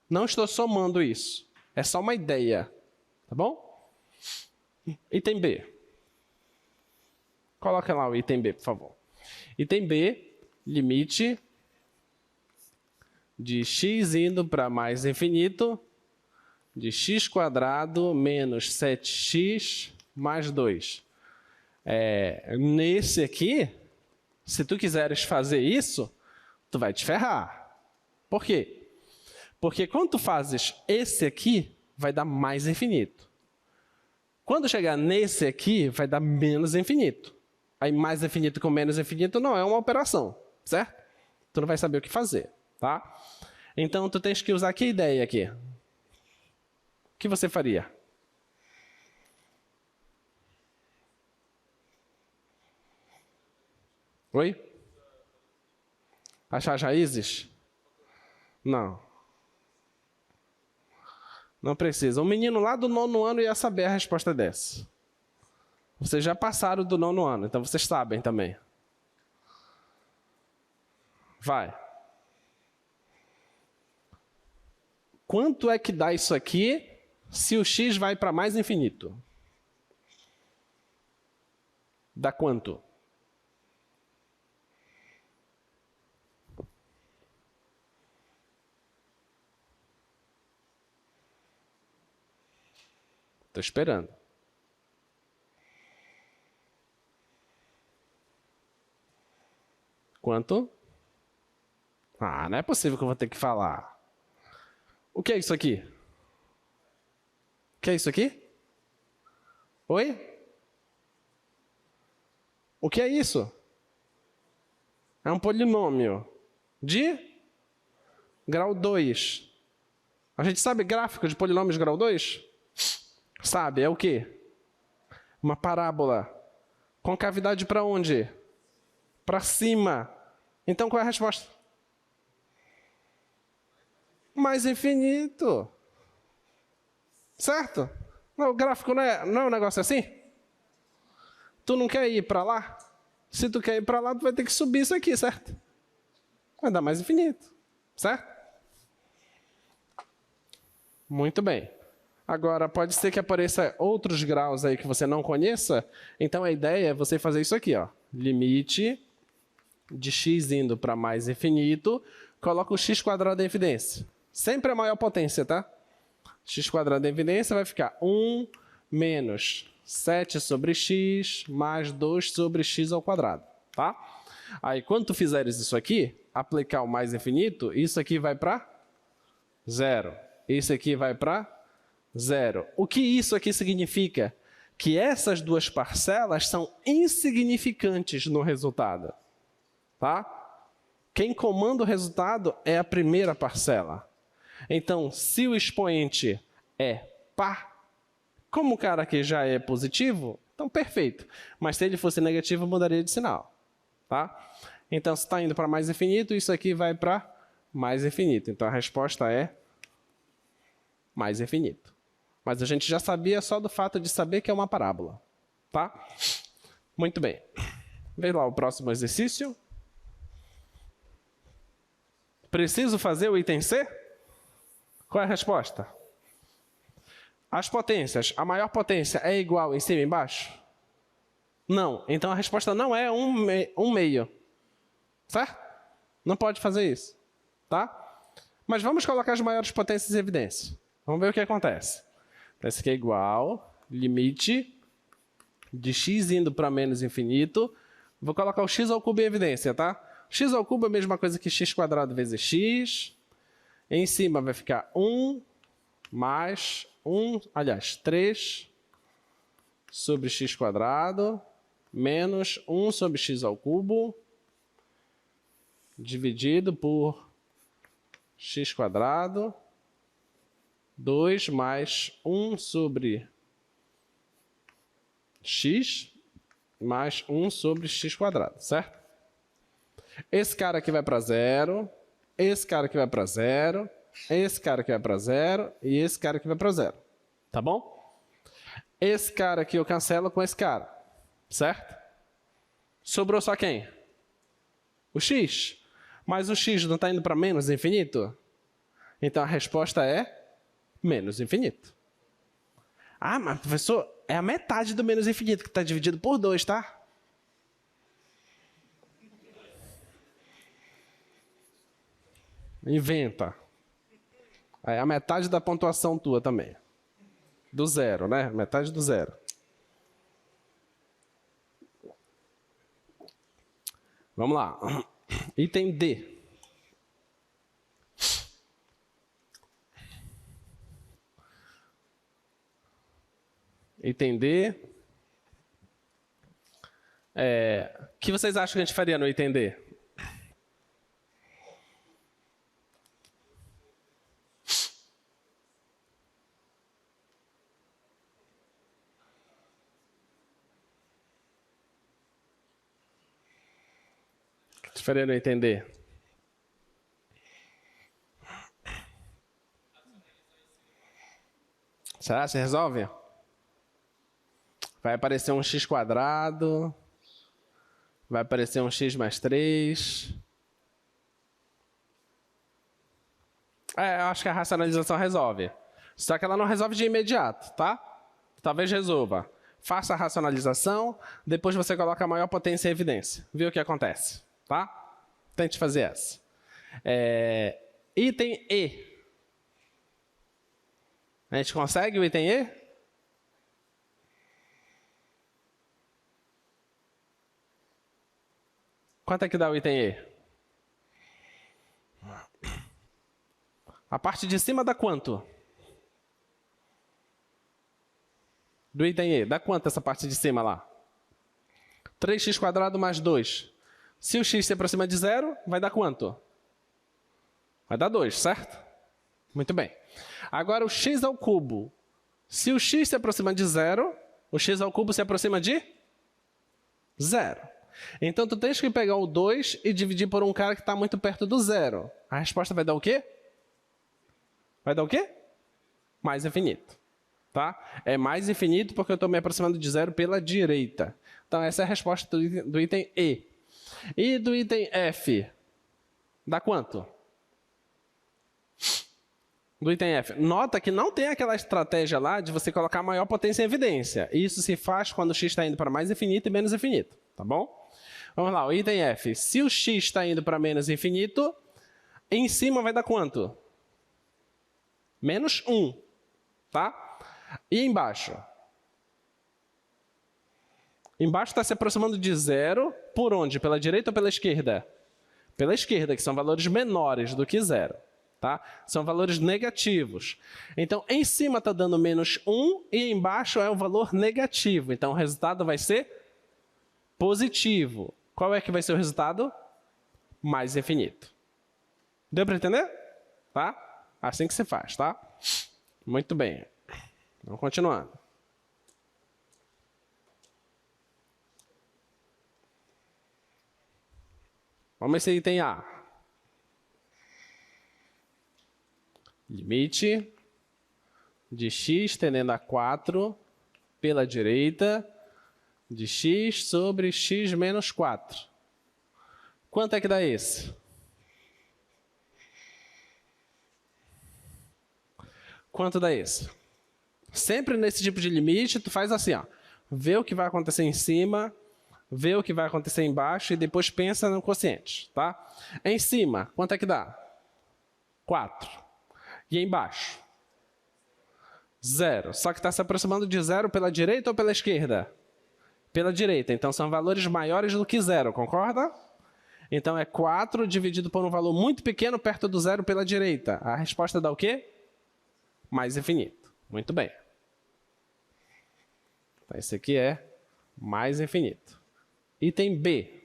Não estou somando isso. É só uma ideia. Tá bom? Item B. Coloca lá o item B, por favor. Item B, limite de x indo para mais infinito de x² menos 7x mais 2. Nesse aqui, se tu quiseres fazer isso, tu vai te ferrar. Por quê? Porque quando tu fazes esse aqui, vai dar mais infinito. Quando chegar nesse aqui, vai dar menos infinito. Aí mais infinito com menos infinito não é uma operação, certo? Tu não vai saber o que fazer, tá? Então, tu tens que usar que ideia aqui? O que você faria? Oi? Achar as raízes? Não. Não precisa. Um menino lá do 9º ano ia saber a resposta dessa. Vocês já passaram do 9º ano, então vocês sabem também. Vai. Quanto é que dá isso aqui se o x vai para mais infinito? Dá quanto? Estou esperando. Quanto? Ah, não é possível que eu vou ter que falar. O que é isso aqui? O que é isso aqui? Oi? O que é isso? É um polinômio de grau 2. A gente sabe gráfico de polinômios de grau 2? Sabe, é o quê? Uma parábola. Concavidade para onde? Para cima. Então qual é a resposta? Mais infinito. Certo? Não, o gráfico não é um negócio assim? Tu não quer ir para lá? Se tu quer ir para lá, tu vai ter que subir isso aqui, certo? Vai dar mais infinito. Certo? Muito bem. Agora, pode ser que apareça outros graus aí que você não conheça. Então, a ideia é você fazer isso aqui, ó. Limite de x indo para mais infinito. Coloca o x² em evidência. Sempre a maior potência, tá? x² em evidência vai ficar 1 menos 7 sobre x mais 2 sobre x², tá? Aí, quando tu fizeres isso aqui, aplicar o mais infinito, isso aqui vai para 0. Isso aqui vai para 0. O que isso aqui significa? Que essas duas parcelas são insignificantes no resultado, tá? Quem comanda o resultado é a primeira parcela. Então, se o expoente é par, como o cara aqui já é positivo, então perfeito. Mas se ele fosse negativo, mudaria de sinal. Tá? Então, se está indo para mais infinito, isso aqui vai para mais infinito. Então, a resposta é mais infinito. Mas a gente já sabia só do fato de saber que é uma parábola. Tá? Muito bem. Vê lá o próximo exercício. Preciso fazer o item C? Qual é a resposta? As potências, a maior potência é igual em cima e embaixo? Não. Então a resposta não é um meio. Certo? Não pode fazer isso. Tá? Mas vamos colocar as maiores potências em evidência. Vamos ver o que acontece. Então, isso aqui é igual, limite de x indo para menos infinito. Vou colocar o x² em evidência, tá? X² é a mesma coisa que x² vezes x. Em cima vai ficar 1 mais 3 sobre x² menos 1 sobre x² dividido por x², 2 mais 1 sobre x mais 1 sobre x², certo? Esse cara aqui vai para 0, esse cara aqui vai para 0, esse cara aqui vai para 0 e esse cara aqui vai para 0. Tá bom? Esse cara aqui eu cancelo com esse cara, certo? Sobrou só quem? O x. Mas o x não está indo para menos infinito? Então a resposta é menos infinito. Ah, mas professor, é a metade do menos infinito que está dividido por 2, tá? Inventa. É a metade da pontuação tua também. Do 0, né? Metade do 0. Vamos lá. Item D. Item D O que vocês acham que a gente faria no item D? O que a gente faria no item D? Será que se resolve? Vai aparecer um x quadrado. Vai aparecer um x mais 3. Eu acho que a racionalização resolve. Só que ela não resolve de imediato, tá? Talvez resolva. Faça a racionalização, depois você coloca a maior potência em evidência. Vê o que acontece, tá? Tente fazer essa. Item E. A gente consegue o item E? Quanto é que dá o item E? A parte de cima dá quanto? Do item E. Dá quanto essa parte de cima lá? 3x² mais 2. Se o x se aproxima de zero, vai dar quanto? Vai dar 2, certo? Muito bem. Agora o x ao cubo. Se o x se aproxima de zero, o x ao cubo se aproxima de zero. Então, tu tens que pegar o 2 e dividir por um cara que está muito perto do zero. A resposta vai dar o quê? Vai dar o quê? Mais infinito. Tá? É mais infinito porque eu estou me aproximando de zero pela direita. Então, essa é a resposta do item E. E do item F? Dá quanto? Do item F. Nota que não tem aquela estratégia lá de você colocar maior potência em evidência. Isso se faz quando o x está indo para mais infinito e menos infinito. Tá bom? Vamos lá, o item F. Se o x está indo para menos infinito, em cima vai dar quanto? Menos 1. Tá? E embaixo? Embaixo está se aproximando de zero. Por onde? Pela direita ou pela esquerda? Pela esquerda, que são valores menores do que zero. Tá? São valores negativos. Então, em cima está dando menos 1 e embaixo é um valor negativo. Então, o resultado vai ser positivo. Qual é que vai ser o resultado? Mais infinito. Deu para entender? Tá? Assim que se faz, tá? Muito bem. Vamos continuando. Vamos esse item A. Limite de x tendendo a 4 pela direita de x sobre x menos 4. Quanto é que dá esse? Quanto dá esse? Sempre nesse tipo de limite, tu faz assim, ó. Vê o que vai acontecer em cima, vê o que vai acontecer embaixo e depois pensa no quociente, tá? Em cima, quanto é que dá? 4. E embaixo? 0. Só que está se aproximando de zero pela direita ou pela esquerda? Pela direita. Então, são valores maiores do que zero, concorda? Então, é 4 dividido por um valor muito pequeno perto do zero pela direita. A resposta dá o quê? Mais infinito. Muito bem. Então, esse aqui é mais infinito. Item B.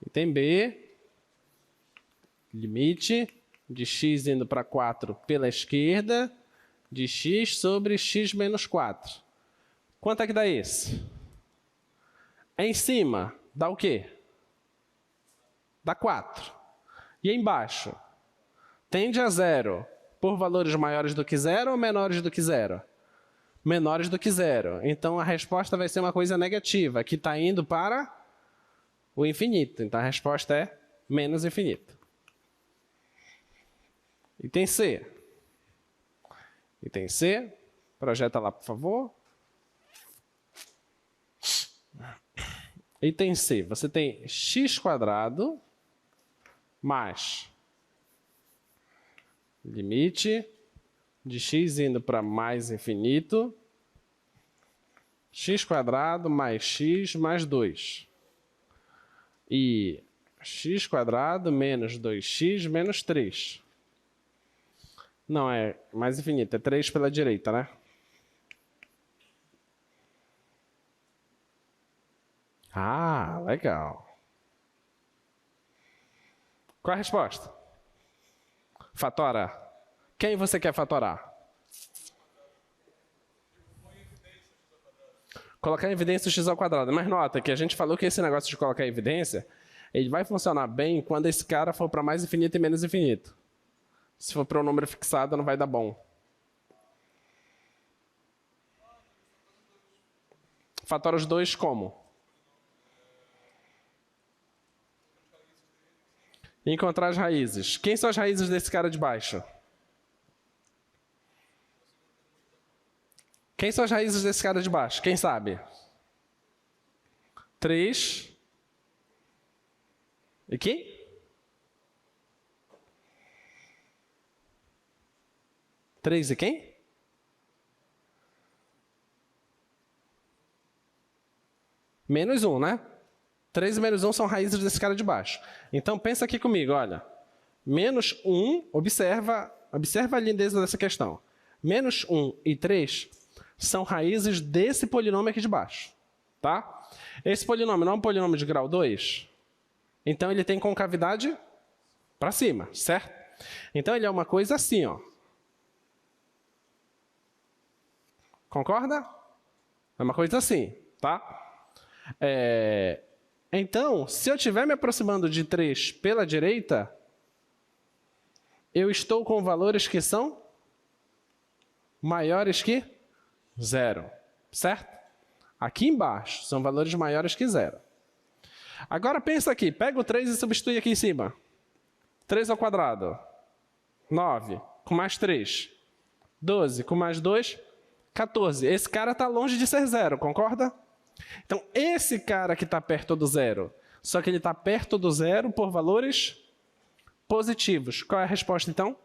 Item B. Limite de x indo para 4 pela esquerda de x sobre x menos 4. Quanto é que dá esse? Em cima, dá o quê? Dá 4. E embaixo? Tende a zero por valores maiores do que zero ou menores do que zero? Menores do que zero. Então, a resposta vai ser uma coisa negativa, que está indo para o infinito. Então, a resposta é menos infinito. Item C. Item C. Projeta lá, por favor. Item C. Você tem x² mais limite de x indo para mais infinito. x² mais x mais 2. E x² menos 2x menos 3. Não, é mais infinito. É 3 pela direita, né? Ah, legal. Qual a resposta? Fatora. Quem você quer fatorar? Colocar em evidência o x ao quadrado. Mas nota que a gente falou que esse negócio de colocar em evidência, ele vai funcionar bem quando esse cara for para mais infinito e menos infinito. Se for para um número fixado, não vai dar bom. Fatora os dois como? Encontrar as raízes. Quem são as raízes desse cara de baixo? Quem são as raízes desse cara de baixo? Quem sabe? 3. E quem? 3 e quem? Menos 1, né? 3 e menos 1 são raízes desse cara de baixo. Então, pensa aqui comigo, olha. Menos 1, observa a lindeza dessa questão. Menos 1 e 3 são raízes desse polinômio aqui de baixo. Tá? Esse polinômio não é um polinômio de grau 2? Então, ele tem concavidade para cima, certo? Então, ele é uma coisa assim, ó. Concorda? É uma coisa assim, tá? Então, se eu estiver me aproximando de 3 pela direita, eu estou com valores que são maiores que 0, certo? Aqui embaixo são valores maiores que 0. Agora pensa aqui, pega o 3 e substitui aqui em cima. 3 ao quadrado, 9, com mais 3, 12, com mais 2, 14. Esse cara está longe de ser 0, concorda? Então, esse cara que está perto do 0, só que ele está perto do 0 por valores positivos. Qual é a resposta, então?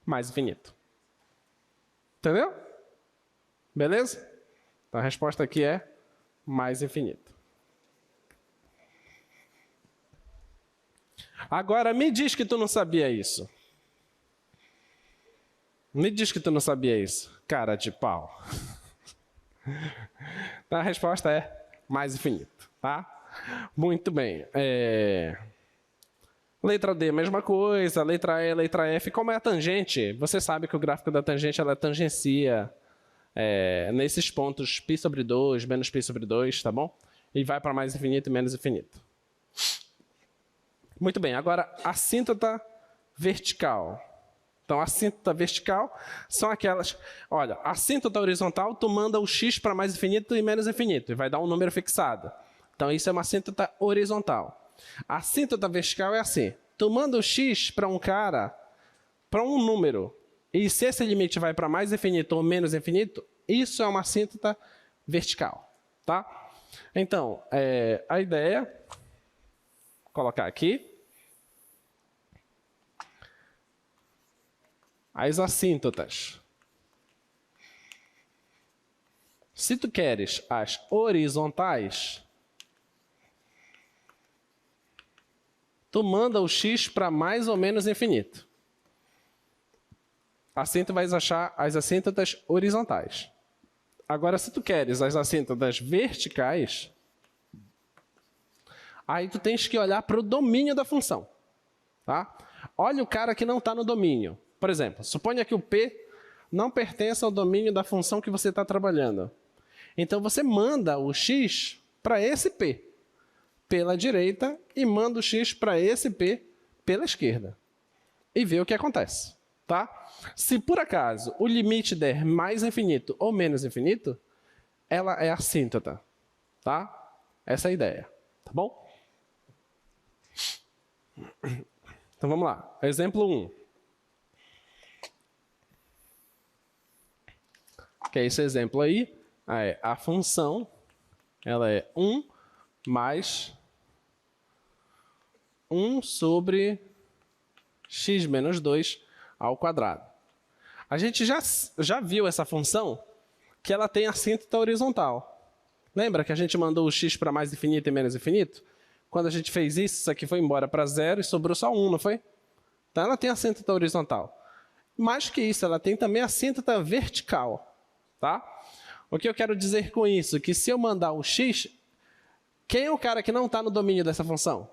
Mais infinito. Entendeu? Beleza? Então, a resposta aqui é mais infinito. Agora, me diz que tu não sabia isso. Me diz que tu não sabia isso. Cara de pau. Então, a resposta é mais infinito, tá? Muito bem. Letra D, mesma coisa. Letra E, letra F. Como é a tangente? Você sabe que o gráfico da tangente ela tangencia nesses pontos π sobre 2, menos π sobre 2, tá bom? E vai para mais infinito e menos infinito. Muito bem. Agora, assíntota vertical. Então, a assíntota vertical são aquelas... Olha, a assíntota horizontal, tu manda o x para mais infinito e menos infinito, e vai dar um número fixado. Então, isso é uma assíntota horizontal. A assíntota vertical é assim. Tu manda o x para um cara, para um número, e se esse limite vai para mais infinito ou menos infinito, isso é uma assíntota vertical. Tá? Então, a ideia... Vou colocar aqui. As assíntotas. Se tu queres as horizontais, tu manda o x para mais ou menos infinito. Assim tu vais achar as assíntotas horizontais. Agora, se tu queres as assíntotas verticais, aí tu tens que olhar para o domínio da função. Tá? Olha o cara que não está no domínio. Por exemplo, suponha que o P não pertence ao domínio da função que você está trabalhando. Então, você manda o x para esse P pela direita e manda o x para esse P pela esquerda. E vê o que acontece. Tá? Se por acaso o limite der mais infinito ou menos infinito, ela é assíntota. Tá? Essa é a ideia. Tá bom? Então, vamos lá. Exemplo 1. Que é esse exemplo aí, a função, ela é 1 mais 1 sobre x menos 2 ao quadrado. A gente já viu essa função, que ela tem assíntota horizontal. Lembra que a gente mandou o x para mais infinito e menos infinito? Quando a gente fez isso, isso aqui foi embora para 0 e sobrou só 1, não foi? Então, ela tem assíntota horizontal. Mais que isso, ela tem também assíntota vertical. Tá? O que eu quero dizer com isso? Que se eu mandar o x, Quem é o cara que não está no domínio dessa função?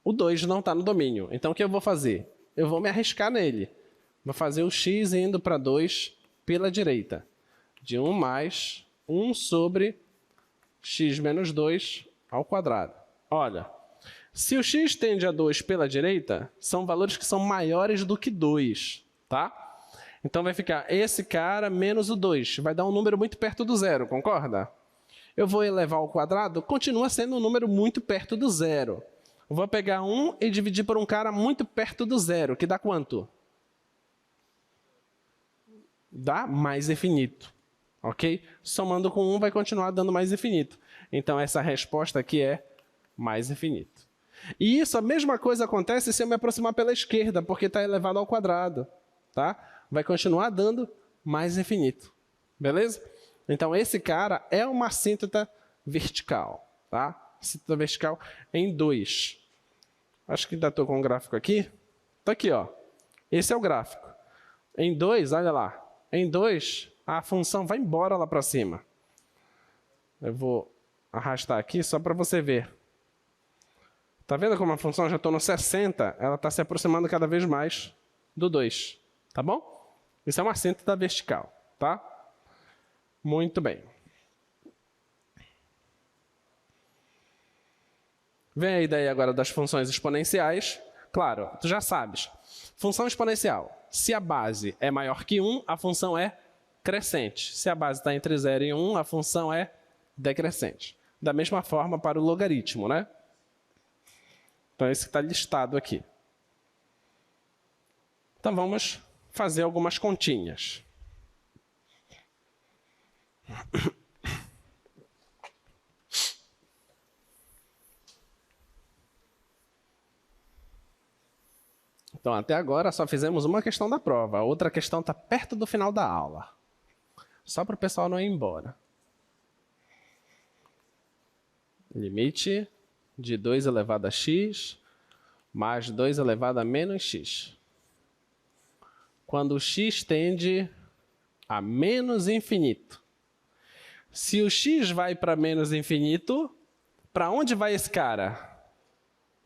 O 2 não está no domínio. Então, o que eu vou fazer? Eu vou me arriscar nele. Vou fazer o x indo para 2 pela direita. De 1 mais 1 sobre x menos 2 ao quadrado. Olha, se o x tende a 2 pela direita, são valores que são maiores do que 2, tá? Então, vai ficar esse cara menos o 2. Vai dar um número muito perto do zero, concorda? Eu vou elevar ao quadrado, continua sendo um número muito perto do zero. Eu vou pegar 1 e dividir por um cara muito perto do zero, que dá quanto? Dá mais infinito, ok? Somando com 1 vai continuar dando mais infinito. Então, essa resposta aqui é mais infinito. E isso, a mesma coisa acontece se eu me aproximar pela esquerda, porque está elevado ao quadrado, tá? Vai continuar dando mais infinito, beleza? Então, esse cara é uma assíntota vertical, tá? Assíntota vertical em 2. Acho que ainda estou com um gráfico aqui. Está aqui, ó. Esse é o gráfico. Em 2, olha lá. Em 2, a função vai embora lá para cima. Eu vou arrastar aqui só para você ver. Está vendo como a função, já estou no 60, ela está se aproximando cada vez mais do 2. Tá bom? Isso é uma assíntota vertical, tá? Muito bem. Vem a ideia agora das funções exponenciais. Claro, tu já sabes. Função exponencial. Se a base é maior que 1, a função é crescente. Se a base está entre 0 e 1, a função é decrescente. Da mesma forma para o logaritmo, né? Então, esse que está listado aqui. Então, vamos fazer algumas continhas. Então, até agora, só fizemos uma questão da prova. A outra questão está perto do final da aula. Só para o pessoal não ir embora. Limite de 2 elevado a x mais 2 elevado a menos x. Quando o x tende a menos infinito. Se o x vai para menos infinito, para onde vai esse cara?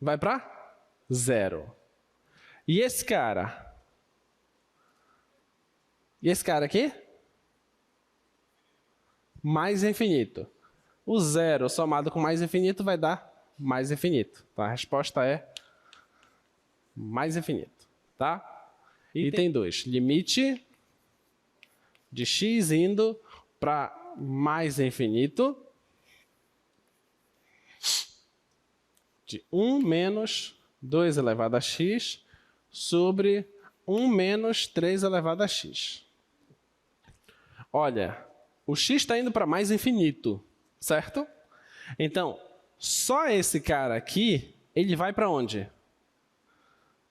Vai para 0. E esse cara? E esse cara aqui? Mais infinito. O 0 somado com mais infinito vai dar mais infinito. Então, a resposta é mais infinito. Tá? Item 2. Limite de x indo para mais infinito de 1 menos 2 elevado a x sobre 1 menos 3 elevado a x. Olha, o x está indo para mais infinito, certo? Então, só esse cara aqui, ele vai para onde?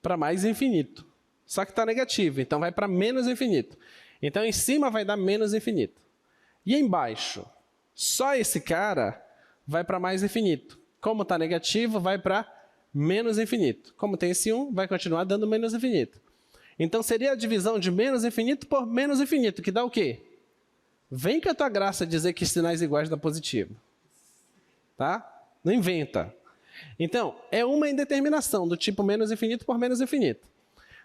Para mais infinito. Só que está negativo, então vai para menos infinito. Então, em cima vai dar menos infinito. E embaixo, só esse cara vai para mais infinito. Como está negativo, vai para menos infinito. Como tem esse 1, vai continuar dando menos infinito. Então, seria a divisão de menos infinito por menos infinito, que dá o quê? Vem com a tua graça dizer que sinais iguais dá positivo. Tá? Não inventa. Então, é uma indeterminação do tipo menos infinito por menos infinito.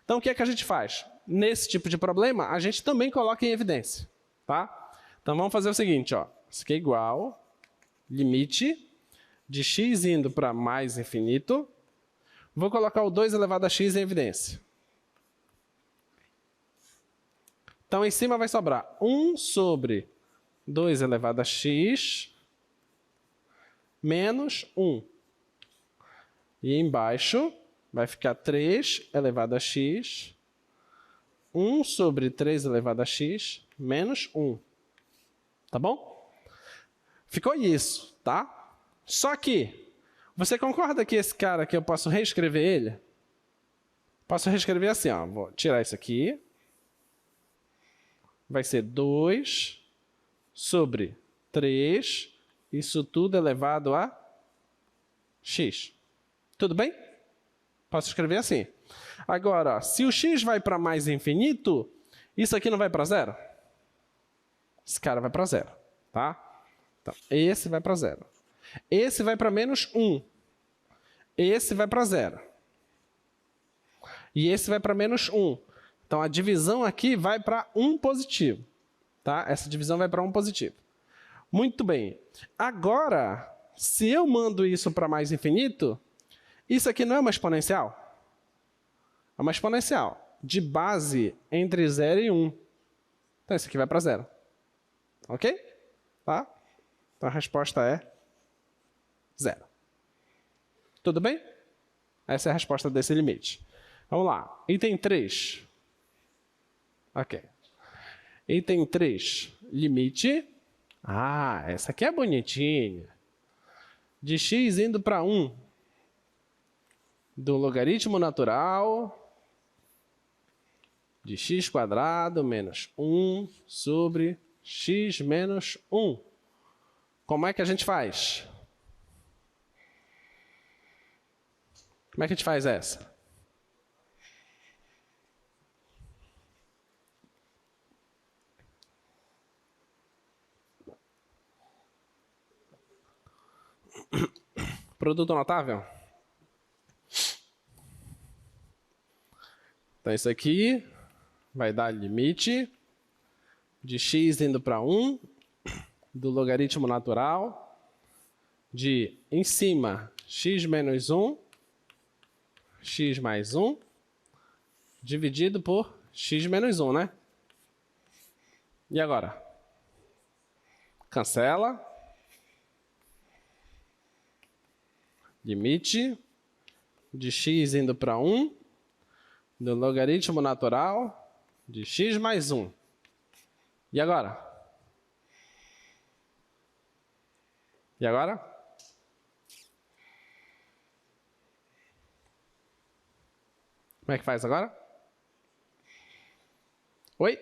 Então, o que é que a gente faz? Nesse tipo de problema, a gente também coloca em evidência. Tá? Então, vamos fazer o seguinte. Ó. Isso aqui é igual, limite de x indo para mais infinito. Vou colocar o 2 elevado a x em evidência. Então, em cima vai sobrar 1 sobre 2 elevado a x menos 1. E embaixo vai ficar 3 elevado a x, 1 sobre 3 elevado a x menos 1. Tá bom? Ficou isso, tá? Só que, você concorda que esse cara aqui eu posso reescrever ele? Posso reescrever assim, ó. Vou tirar isso aqui. Vai ser 2 sobre 3, isso tudo elevado a x. Tudo bem? Posso escrever assim. Agora, se o x vai para mais infinito, isso aqui não vai para 0? Esse cara vai para 0, tá? Então, esse vai para 0. Esse vai para menos 1. Esse vai para 0. E esse vai para menos 1. Então, a divisão aqui vai para 1 positivo. Tá? Essa divisão vai para 1 positivo. Muito bem. Agora, se eu mando isso para mais infinito, isso aqui não é uma exponencial? É uma exponencial de base entre 0 e 1. Então, isso aqui vai para 0. Ok? Tá? Então, a resposta é 0. Tudo bem? Essa é a resposta desse limite. Vamos lá. Item 3. Ok. Item 3. Limite. Ah, essa aqui é bonitinha. De x indo para 1. Do logaritmo natural de x² menos 1 sobre x menos 1. Como é que a gente faz? Como é que a gente faz essa? Produto notável? Então, isso aqui vai dar limite de x indo para 1 do logaritmo natural de, em cima, x menos 1, x mais 1, dividido por x menos 1, né? E agora? Cancela. Limite de x indo para 1 do logaritmo natural de x mais 1. E agora? E agora? Como é que faz agora? Oi?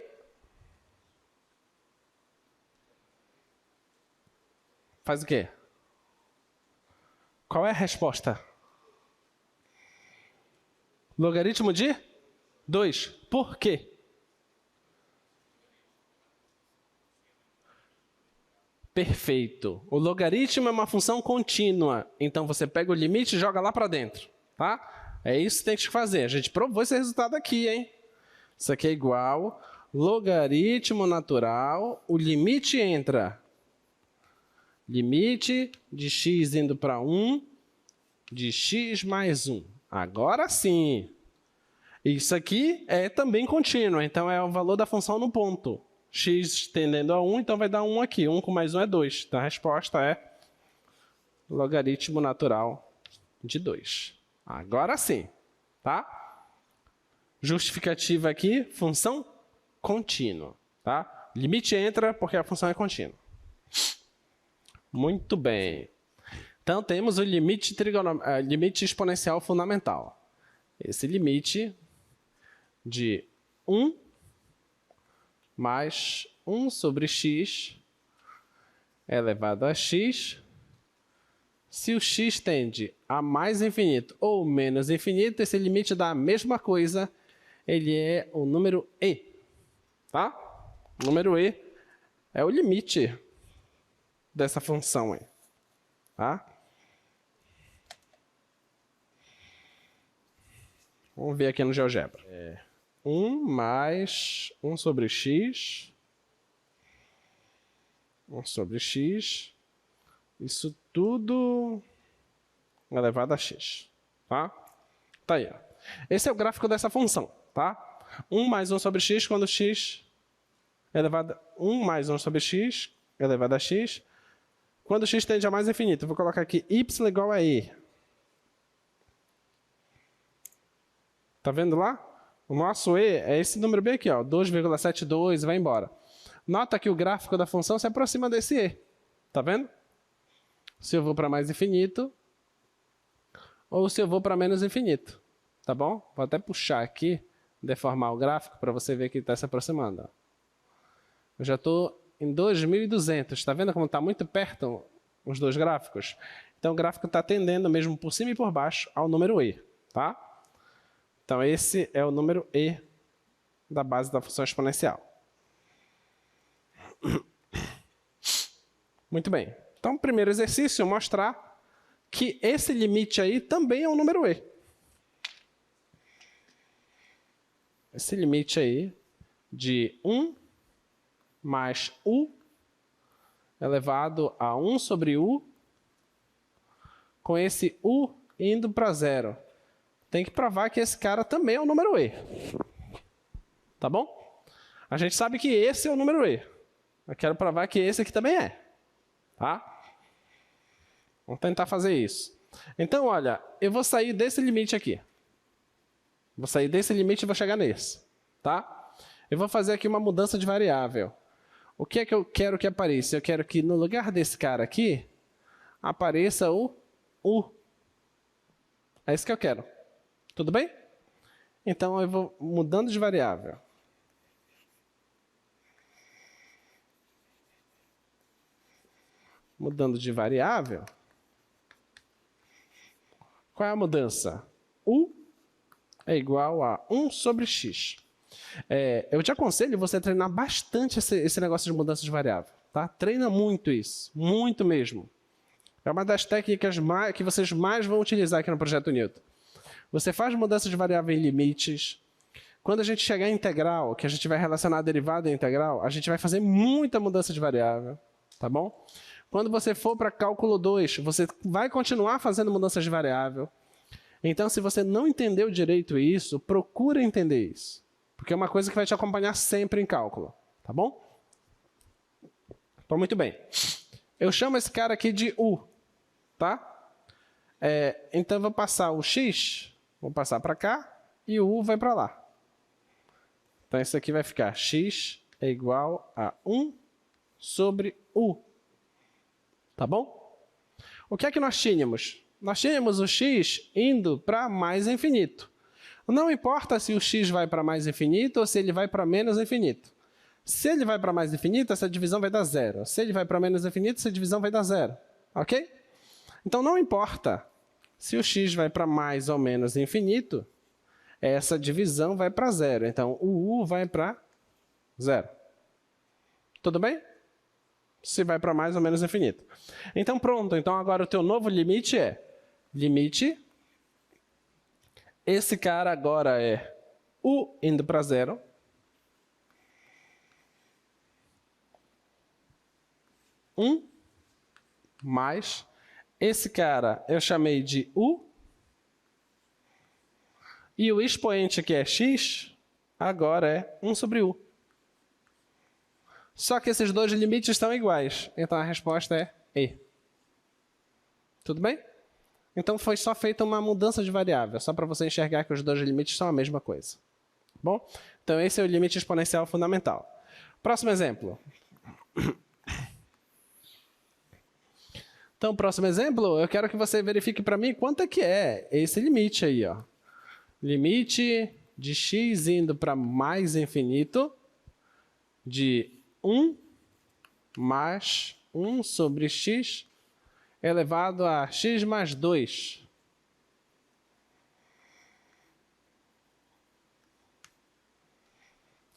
Faz o quê? Qual é a resposta? Logaritmo de 2. Por quê? Perfeito. O logaritmo é uma função contínua. Então, você pega o limite e joga lá para dentro. Tá? É isso que tem que fazer. A gente provou esse resultado aqui, hein? Isso aqui é igual logaritmo natural. O limite entra. Limite de x indo para 1 de x mais 1. Agora sim. Isso aqui é também contínuo. Então, é o valor da função no ponto. X tendendo a 1, então vai dar 1 aqui. 1 com mais 1 é 2. Então, a resposta é logaritmo natural de 2. Agora sim. Tá? Justificativa aqui, função contínua. Tá? Limite entra porque a função é contínua. Muito bem. Então, temos o limite exponencial fundamental. Esse limite de 1 mais 1 sobre x elevado a x. Se o x tende a mais infinito ou menos infinito, esse limite dá a mesma coisa. Ele é o número e. Tá? O número e é o limite dessa função aí. Tá? Vamos ver aqui no GeoGebra. 1 mais 1 sobre x. 1 sobre x. Isso tudo elevado a x. Tá? Tá aí. Ó. Esse é o gráfico dessa função. Tá? 1 mais 1 sobre x quando x elevado a 1 mais 1 sobre x elevado a x. Quando x tende a mais infinito, eu vou colocar aqui y igual a e. Tá vendo lá? O nosso e é esse número bem aqui, ó, 2,72, vai embora. Nota que o gráfico da função se aproxima desse e. Tá vendo? Se eu vou para mais infinito, ou se eu vou para menos infinito. Tá bom? Vou até puxar aqui, deformar o gráfico, para você ver que está se aproximando. Ó. Eu já estou em 2.200. Está vendo como está muito perto os dois gráficos? Então, o gráfico está tendendo mesmo por cima e por baixo ao número e. Tá? Então, esse é o número e da base da função exponencial. Muito bem. Então, primeiro exercício, mostrar que esse limite aí também é um número E. Esse limite aí de 1 mais U elevado a 1 sobre U, com esse U indo para 0. Tem que provar que esse cara também é um número E. Tá bom? A gente sabe que esse é o número E. Eu quero provar que esse aqui também é. Tá? Vamos tentar fazer isso. Então, olha, eu vou sair desse limite aqui. Vou sair desse limite e vou chegar nesse. Tá? Eu vou fazer aqui uma mudança de variável. O que é que eu quero que apareça? Eu quero que no lugar desse cara aqui, apareça o U. É isso que eu quero. Tudo bem? Então, eu vou mudando de variável. Mudando de variável. Qual é a mudança? U é igual a 1 sobre x. Eu te aconselho você a treinar bastante esse negócio de mudança de variável. Tá? Treina muito isso. Muito mesmo. É uma das técnicas que vocês mais vão utilizar aqui no Projeto Newton. Você faz mudança de variável em limites. Quando a gente chegar em integral, que a gente vai relacionar a derivada e a integral, a gente vai fazer muita mudança de variável. Tá bom? Quando você for para cálculo 2, você vai continuar fazendo mudanças de variável. Então, se você não entendeu direito isso, procura entender isso. Porque é uma coisa que vai te acompanhar sempre em cálculo. Tá bom? Então, muito bem. Eu chamo esse cara aqui de U. Tá? Então, eu vou passar o x, vou passar para cá, e o U vai para lá. Então, isso aqui vai ficar x é igual a 1 sobre U. Tá bom? O que é que nós tínhamos? Nós tínhamos o x indo para mais infinito. Não importa se o x vai para mais infinito ou se ele vai para menos infinito. Se ele vai para mais infinito, essa divisão vai dar 0. Se ele vai para menos infinito, essa divisão vai dar 0. Ok? Então, não importa se o x vai para mais ou menos infinito, essa divisão vai para 0. Então, o u vai para 0. Tudo bem? Se vai para mais ou menos infinito. Então, pronto. Então, agora o teu novo limite é limite. Esse cara agora é U indo para 0. Mais. Esse cara eu chamei de U. E o expoente que é x, agora é 1 sobre U. Só que esses dois limites estão iguais. Então, a resposta é E. Tudo bem? Então, foi só feita uma mudança de variável, só para você enxergar que os dois limites são a mesma coisa. Bom? Então, esse é o limite exponencial fundamental. Próximo exemplo. Então, próximo exemplo, eu quero que você verifique para mim quanto é que é esse limite aí. Ó. Limite de x indo para mais infinito de 1 mais 1 sobre x elevado a x mais 2.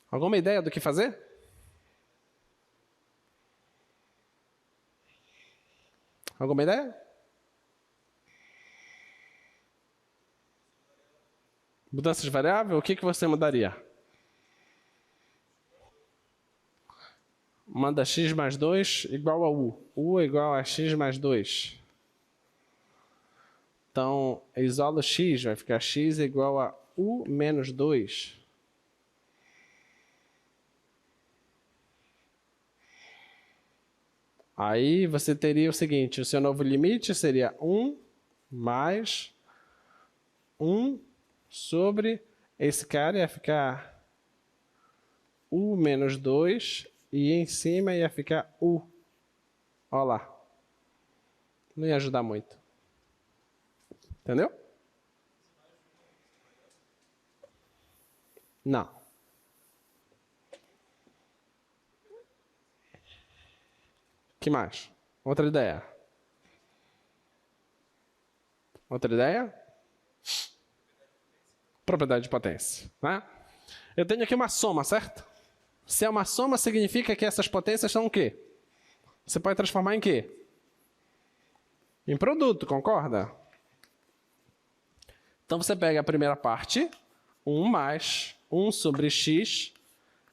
Alguma ideia do que fazer? Alguma ideia? Mudança de variável? O que você mudaria? Manda x mais 2 igual a u. U é igual a x mais 2. Então, isolo x, vai ficar x igual a u menos 2. Aí você teria o seguinte, o seu novo limite seria 1 mais 1 sobre esse cara ia ficar u menos 2 e em cima ia ficar u. Olha lá. Não ia ajudar muito. Entendeu? Não. Que mais? Outra ideia. Outra ideia? Propriedade de potência. Né? Eu tenho aqui uma soma, certo? Se é uma soma, significa que essas potências são o quê? Você pode transformar em quê? em produto, concorda? Então, você pega a primeira parte, 1 mais 1 sobre x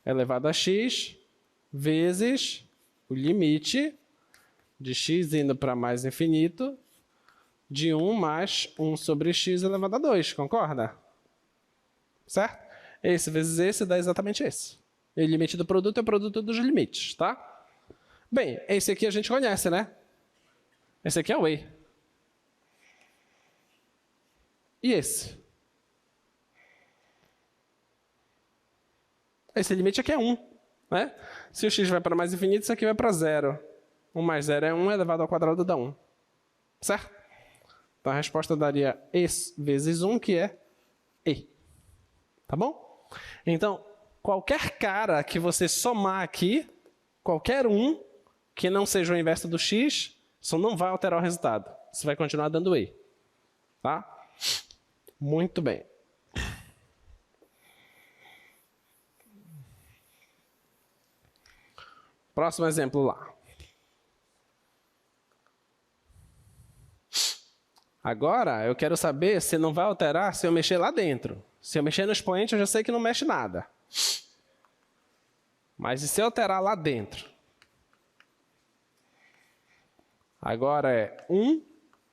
elevado a x, vezes o limite de x indo para mais infinito, de 1 mais 1 sobre x elevado a 2, concorda? Certo? Esse vezes esse dá exatamente esse. E o limite do produto é o produto dos limites, tá? Bem, esse aqui a gente conhece, né? Esse aqui é o E. E esse? Esse limite aqui é 1, né? Se o x vai para mais infinito, isso aqui vai para 0. 1 mais 0 é 1, elevado ao quadrado dá 1. Certo? Então a resposta daria E vezes 1, que é E. Tá bom? Então, qualquer cara que você somar aqui, qualquer um que não seja o inverso do x, isso não vai alterar o resultado. Isso vai continuar dando E. Tá? Muito bem. Próximo exemplo lá. Agora, eu quero saber se não vai alterar se eu mexer lá dentro. Se eu mexer no expoente, eu já sei que não mexe nada. Mas e se eu alterar lá dentro? Agora é 1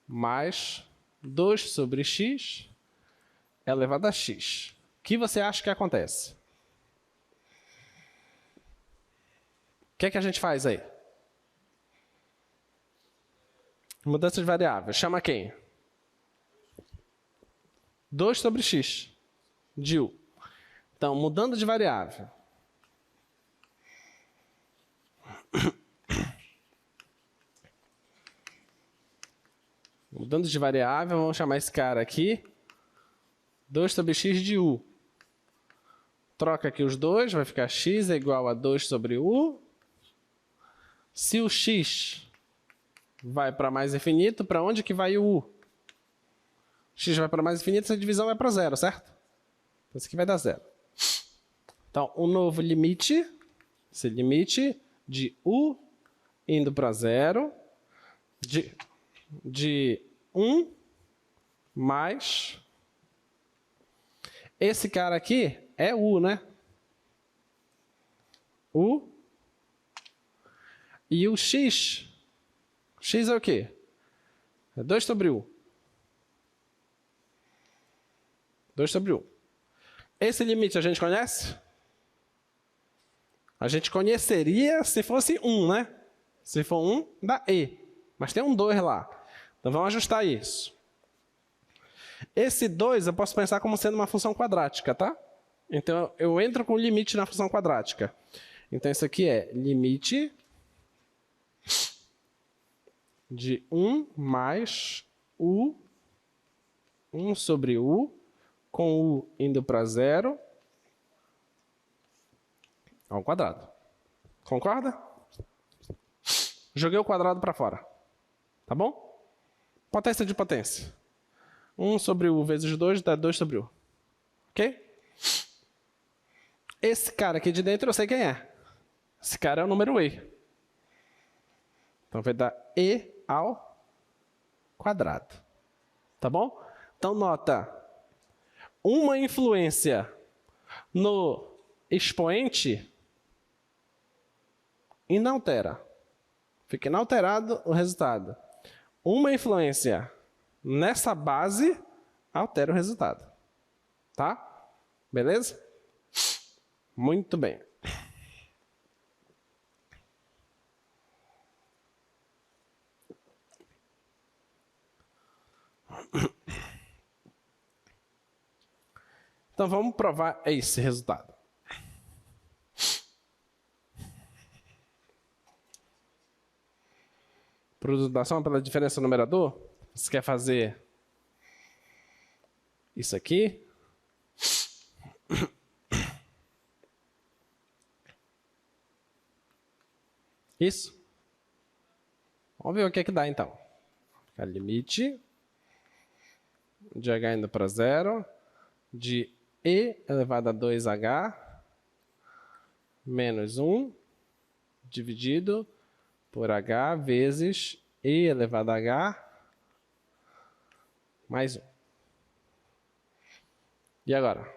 mais 2 sobre x elevado a x. O que você acha que acontece? O que é que a gente faz aí? Mudança de variável. Chama quem? 2 sobre x. De u. Então, mudando de variável. Mudando de variável, vamos chamar esse cara aqui 2 sobre x de u. Troca aqui os dois, vai ficar x é igual a 2 sobre u. Se o x vai para mais infinito, para onde que vai o u? X vai para mais infinito, essa divisão vai para 0, certo? Então, isso aqui vai dar 0. Então, um novo limite, esse limite de u indo para 0, de 1 mais... Esse cara aqui é u, né? U. E o x... X é o quê? É 2 sobre u. 2 sobre u. Esse limite a gente conhece? A gente conheceria se fosse 1, né? Se for 1, dá E. Mas tem um 2 lá. Então vamos ajustar isso. Esse 2 eu posso pensar como sendo uma função quadrática, tá? Então eu entro com o limite na função quadrática. Então isso aqui é limite de 1 mais u, 1 sobre u, com u indo para 0 ao quadrado. Concorda? Joguei o quadrado para fora. Tá bom? Potência de potência. 1 sobre u vezes 2 dá 2 sobre u. Ok? Esse cara aqui de dentro eu sei quem é. Esse cara é o número E. Então vai dar E ao quadrado. Tá bom? Então nota, uma influência no expoente inaltera. Fica inalterado o resultado. Uma influência nessa base altera o resultado. Tá? Beleza? Muito bem. Então vamos provar esse resultado. Produto da soma pela diferença no numerador. Você quer fazer isso aqui? Isso? Vamos ver o que é que dá então. Fica limite de h indo para 0 de e elevado a 2h menos 1 dividido por h vezes e elevado a h Mais 1. E agora?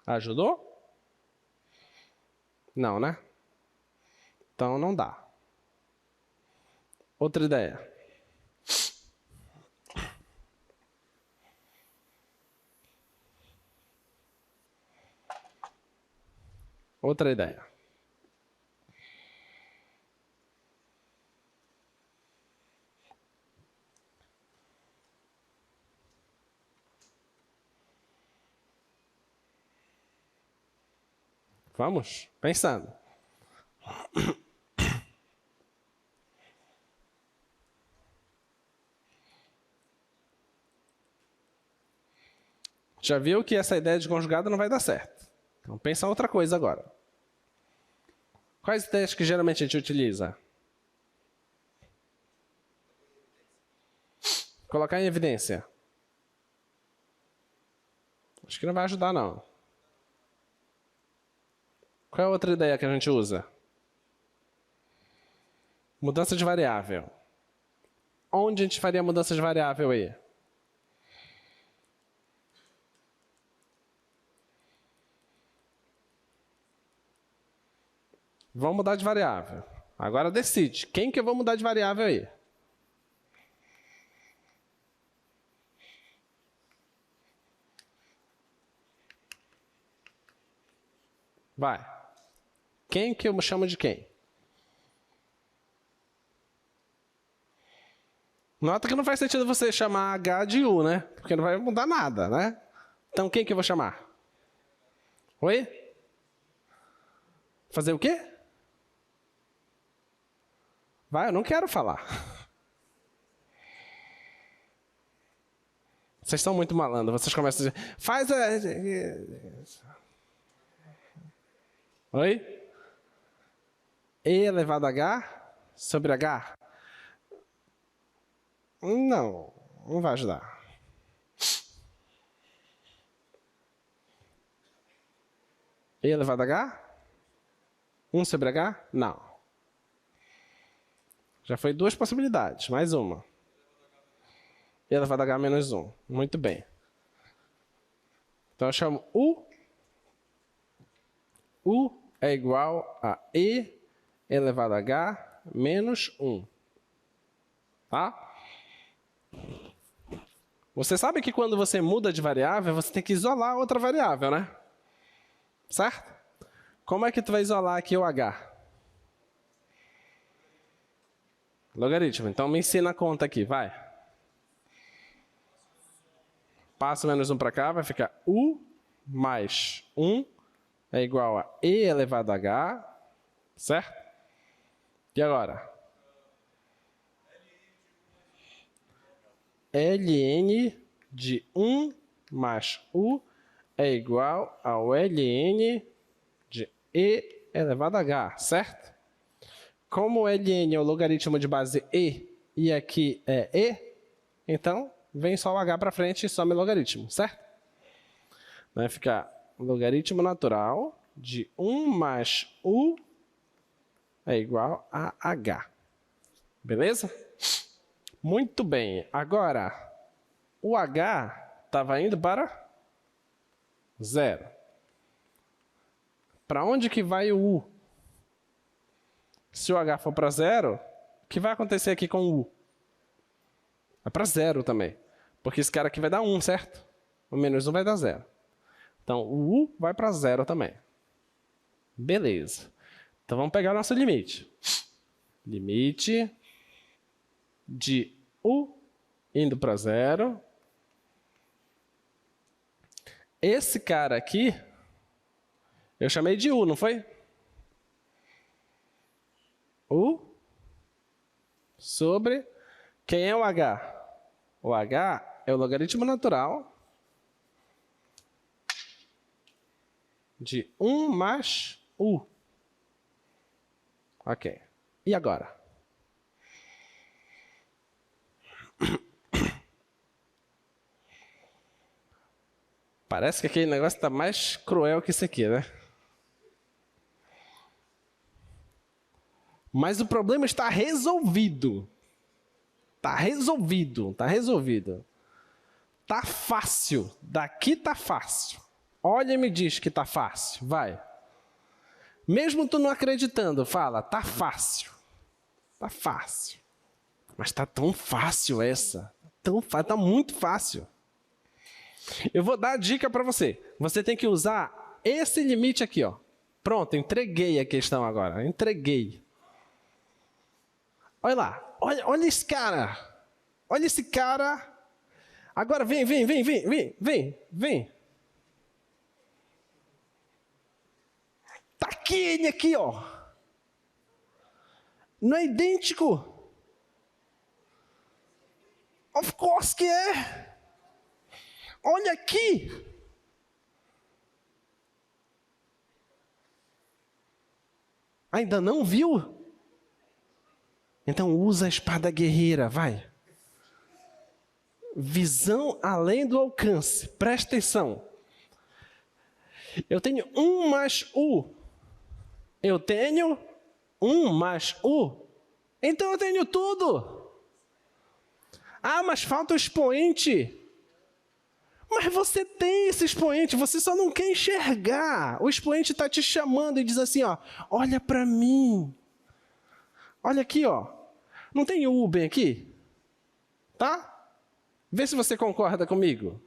Ajudou? Não, né? Então não dá. Outra ideia. Outra ideia. Vamos? Pensando. Já viu que essa ideia de conjugado não vai dar certo. Então pensa em outra coisa agora. Quais ideias que geralmente a gente utiliza? Colocar em evidência. Acho que não vai ajudar, não. Qual é a outra ideia que a gente usa? Mudança de variável. Onde a gente faria mudança de variável aí? Vamos mudar de variável. Agora decide. Quem que eu vou mudar de variável aí? Vai. Quem que eu chamo de quem? Nota que não faz sentido você chamar H de U, né? Porque não vai mudar nada, né? Então quem que eu vou chamar? Oi? Fazer o quê? Vai, eu não quero falar. Vocês estão muito malandros. Vocês começam a dizer, faz a... Oi? E elevado a H sobre H? Não, não vai ajudar. E elevado a H? 1 sobre H? Não. Já foi 2 possibilidades, mais uma. E elevado a H menos 1. Muito bem. Então eu chamo U. U é igual a E elevado a H menos 1. Tá? Você sabe que quando você muda de variável, você tem que isolar outra variável, né? Certo? Como é que tu vai isolar aqui o H? Logaritmo. Então me ensina a conta aqui, vai. Passo menos 1 para cá, vai ficar U mais 1 é igual a E elevado a H, certo? E agora? Ln de 1 mais U é igual ao Ln de E elevado a H, certo? Como Ln é o logaritmo de base E aqui é E, então vem só o H para frente e some o logaritmo, certo? Vai ficar logaritmo natural de 1 mais U é igual a H. Beleza? Muito bem. Agora, o H estava indo para 0. Para onde que vai o U? Se o H for para 0, o que vai acontecer aqui com o U? Vai para 0 também. Porque esse cara aqui vai dar 1, certo? O menos 1 vai dar 0. Então, o U vai para 0 também. Beleza. Então, vamos pegar o nosso limite. Limite de U indo para 0. Esse cara aqui, eu chamei de U, não foi? U sobre... Quem é o H? O H é o logaritmo natural de 1 mais U. Ok. E agora? Parece que aquele negócio está mais cruel que isso aqui, né? Mas o problema está resolvido. Está resolvido, está resolvido. Está fácil, daqui está fácil. Olha e me diz que está fácil, vai. Mesmo tu não acreditando, fala, está fácil. Está fácil. Mas está tão fácil essa. Está muito fácil. Eu vou dar a dica para você. Você tem que usar esse limite aqui, ó. Pronto, entreguei a questão agora. Entreguei. Olha lá. Olha esse cara. Olha esse cara. Agora vem. Tá aqui ele aqui, ó. Não é idêntico? Of course que é. Olha aqui. Ainda não viu? Então usa a espada guerreira, vai. Visão além do alcance. Presta atenção. Eu tenho 1 mais U. Eu tenho 1 mais U. Então eu tenho tudo. Ah, mas falta o expoente. Mas você tem esse expoente, você só não quer enxergar. O expoente está te chamando e diz assim, ó, olha para mim. Olha aqui, ó. Não tem U bem aqui? Tá? Vê se você concorda comigo.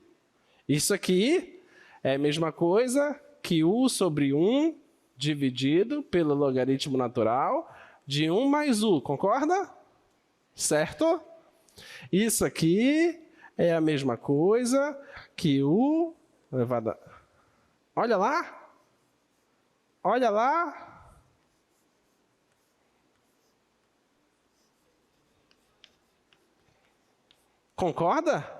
Isso aqui é a mesma coisa que U sobre 1 dividido pelo logaritmo natural de 1 mais U. Concorda? Certo? Isso aqui é a mesma coisa que U elevado a... Olha lá. Olha lá. Concorda?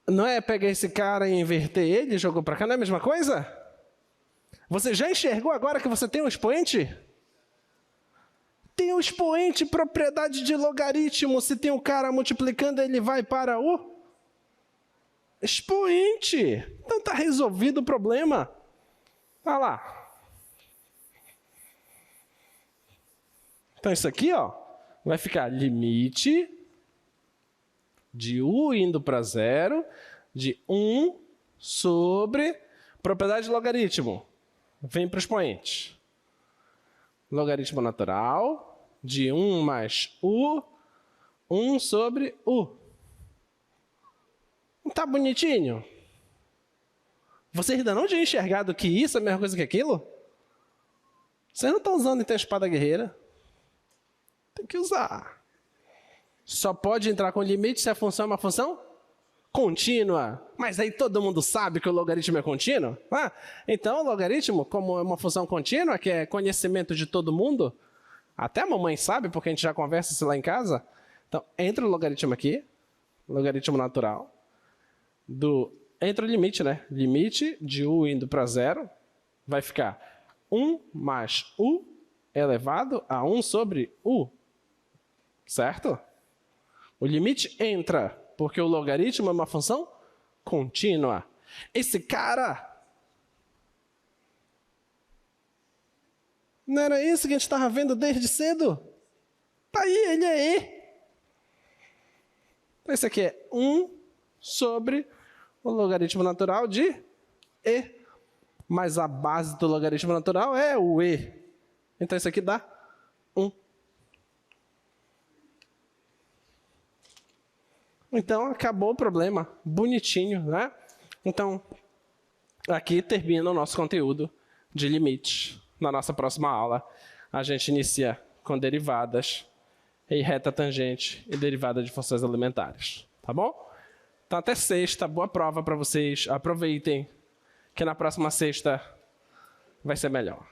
Não é pegar esse cara e inverter ele e jogou para cá, não é a mesma coisa? Você já enxergou agora que você tem um expoente? Tem um expoente, propriedade de logaritmo. Se tem um cara multiplicando, ele vai para o expoente. Então está resolvido o problema. Olha lá. Então isso aqui, ó. Vai ficar limite de U indo para 0 de 1 sobre propriedade de logaritmo. Vem para o expoente. Logaritmo natural de 1 mais U, 1 sobre U. Não está bonitinho? Vocês ainda não tinham enxergado que isso é a mesma coisa que aquilo? Vocês não estão usando então a espada guerreira? Tem que usar. Só pode entrar com limite se a função é uma função contínua. Mas aí todo mundo sabe que o logaritmo é contínuo? Ah, então o logaritmo, como é uma função contínua, que é conhecimento de todo mundo, até a mamãe sabe, porque a gente já conversa isso lá em casa. Então, entra o logaritmo aqui, logaritmo natural, entra o limite, né? Limite de U indo para 0, vai ficar 1 mais U elevado a 1 sobre U. Certo? O limite entra, porque o logaritmo é uma função contínua. Esse cara... Não era isso que a gente estava vendo desde cedo? Tá aí, ele é E. Esse aqui é 1 sobre o logaritmo natural de E. Mas a base do logaritmo natural é o E. Então isso aqui dá 1. Então, acabou o problema. Bonitinho, né? Então, aqui termina o nosso conteúdo de limites. Na nossa próxima aula, a gente inicia com derivadas e reta tangente e derivada de funções elementares. Tá bom? Então, até sexta. Boa prova para vocês. Aproveitem, que na próxima sexta vai ser melhor.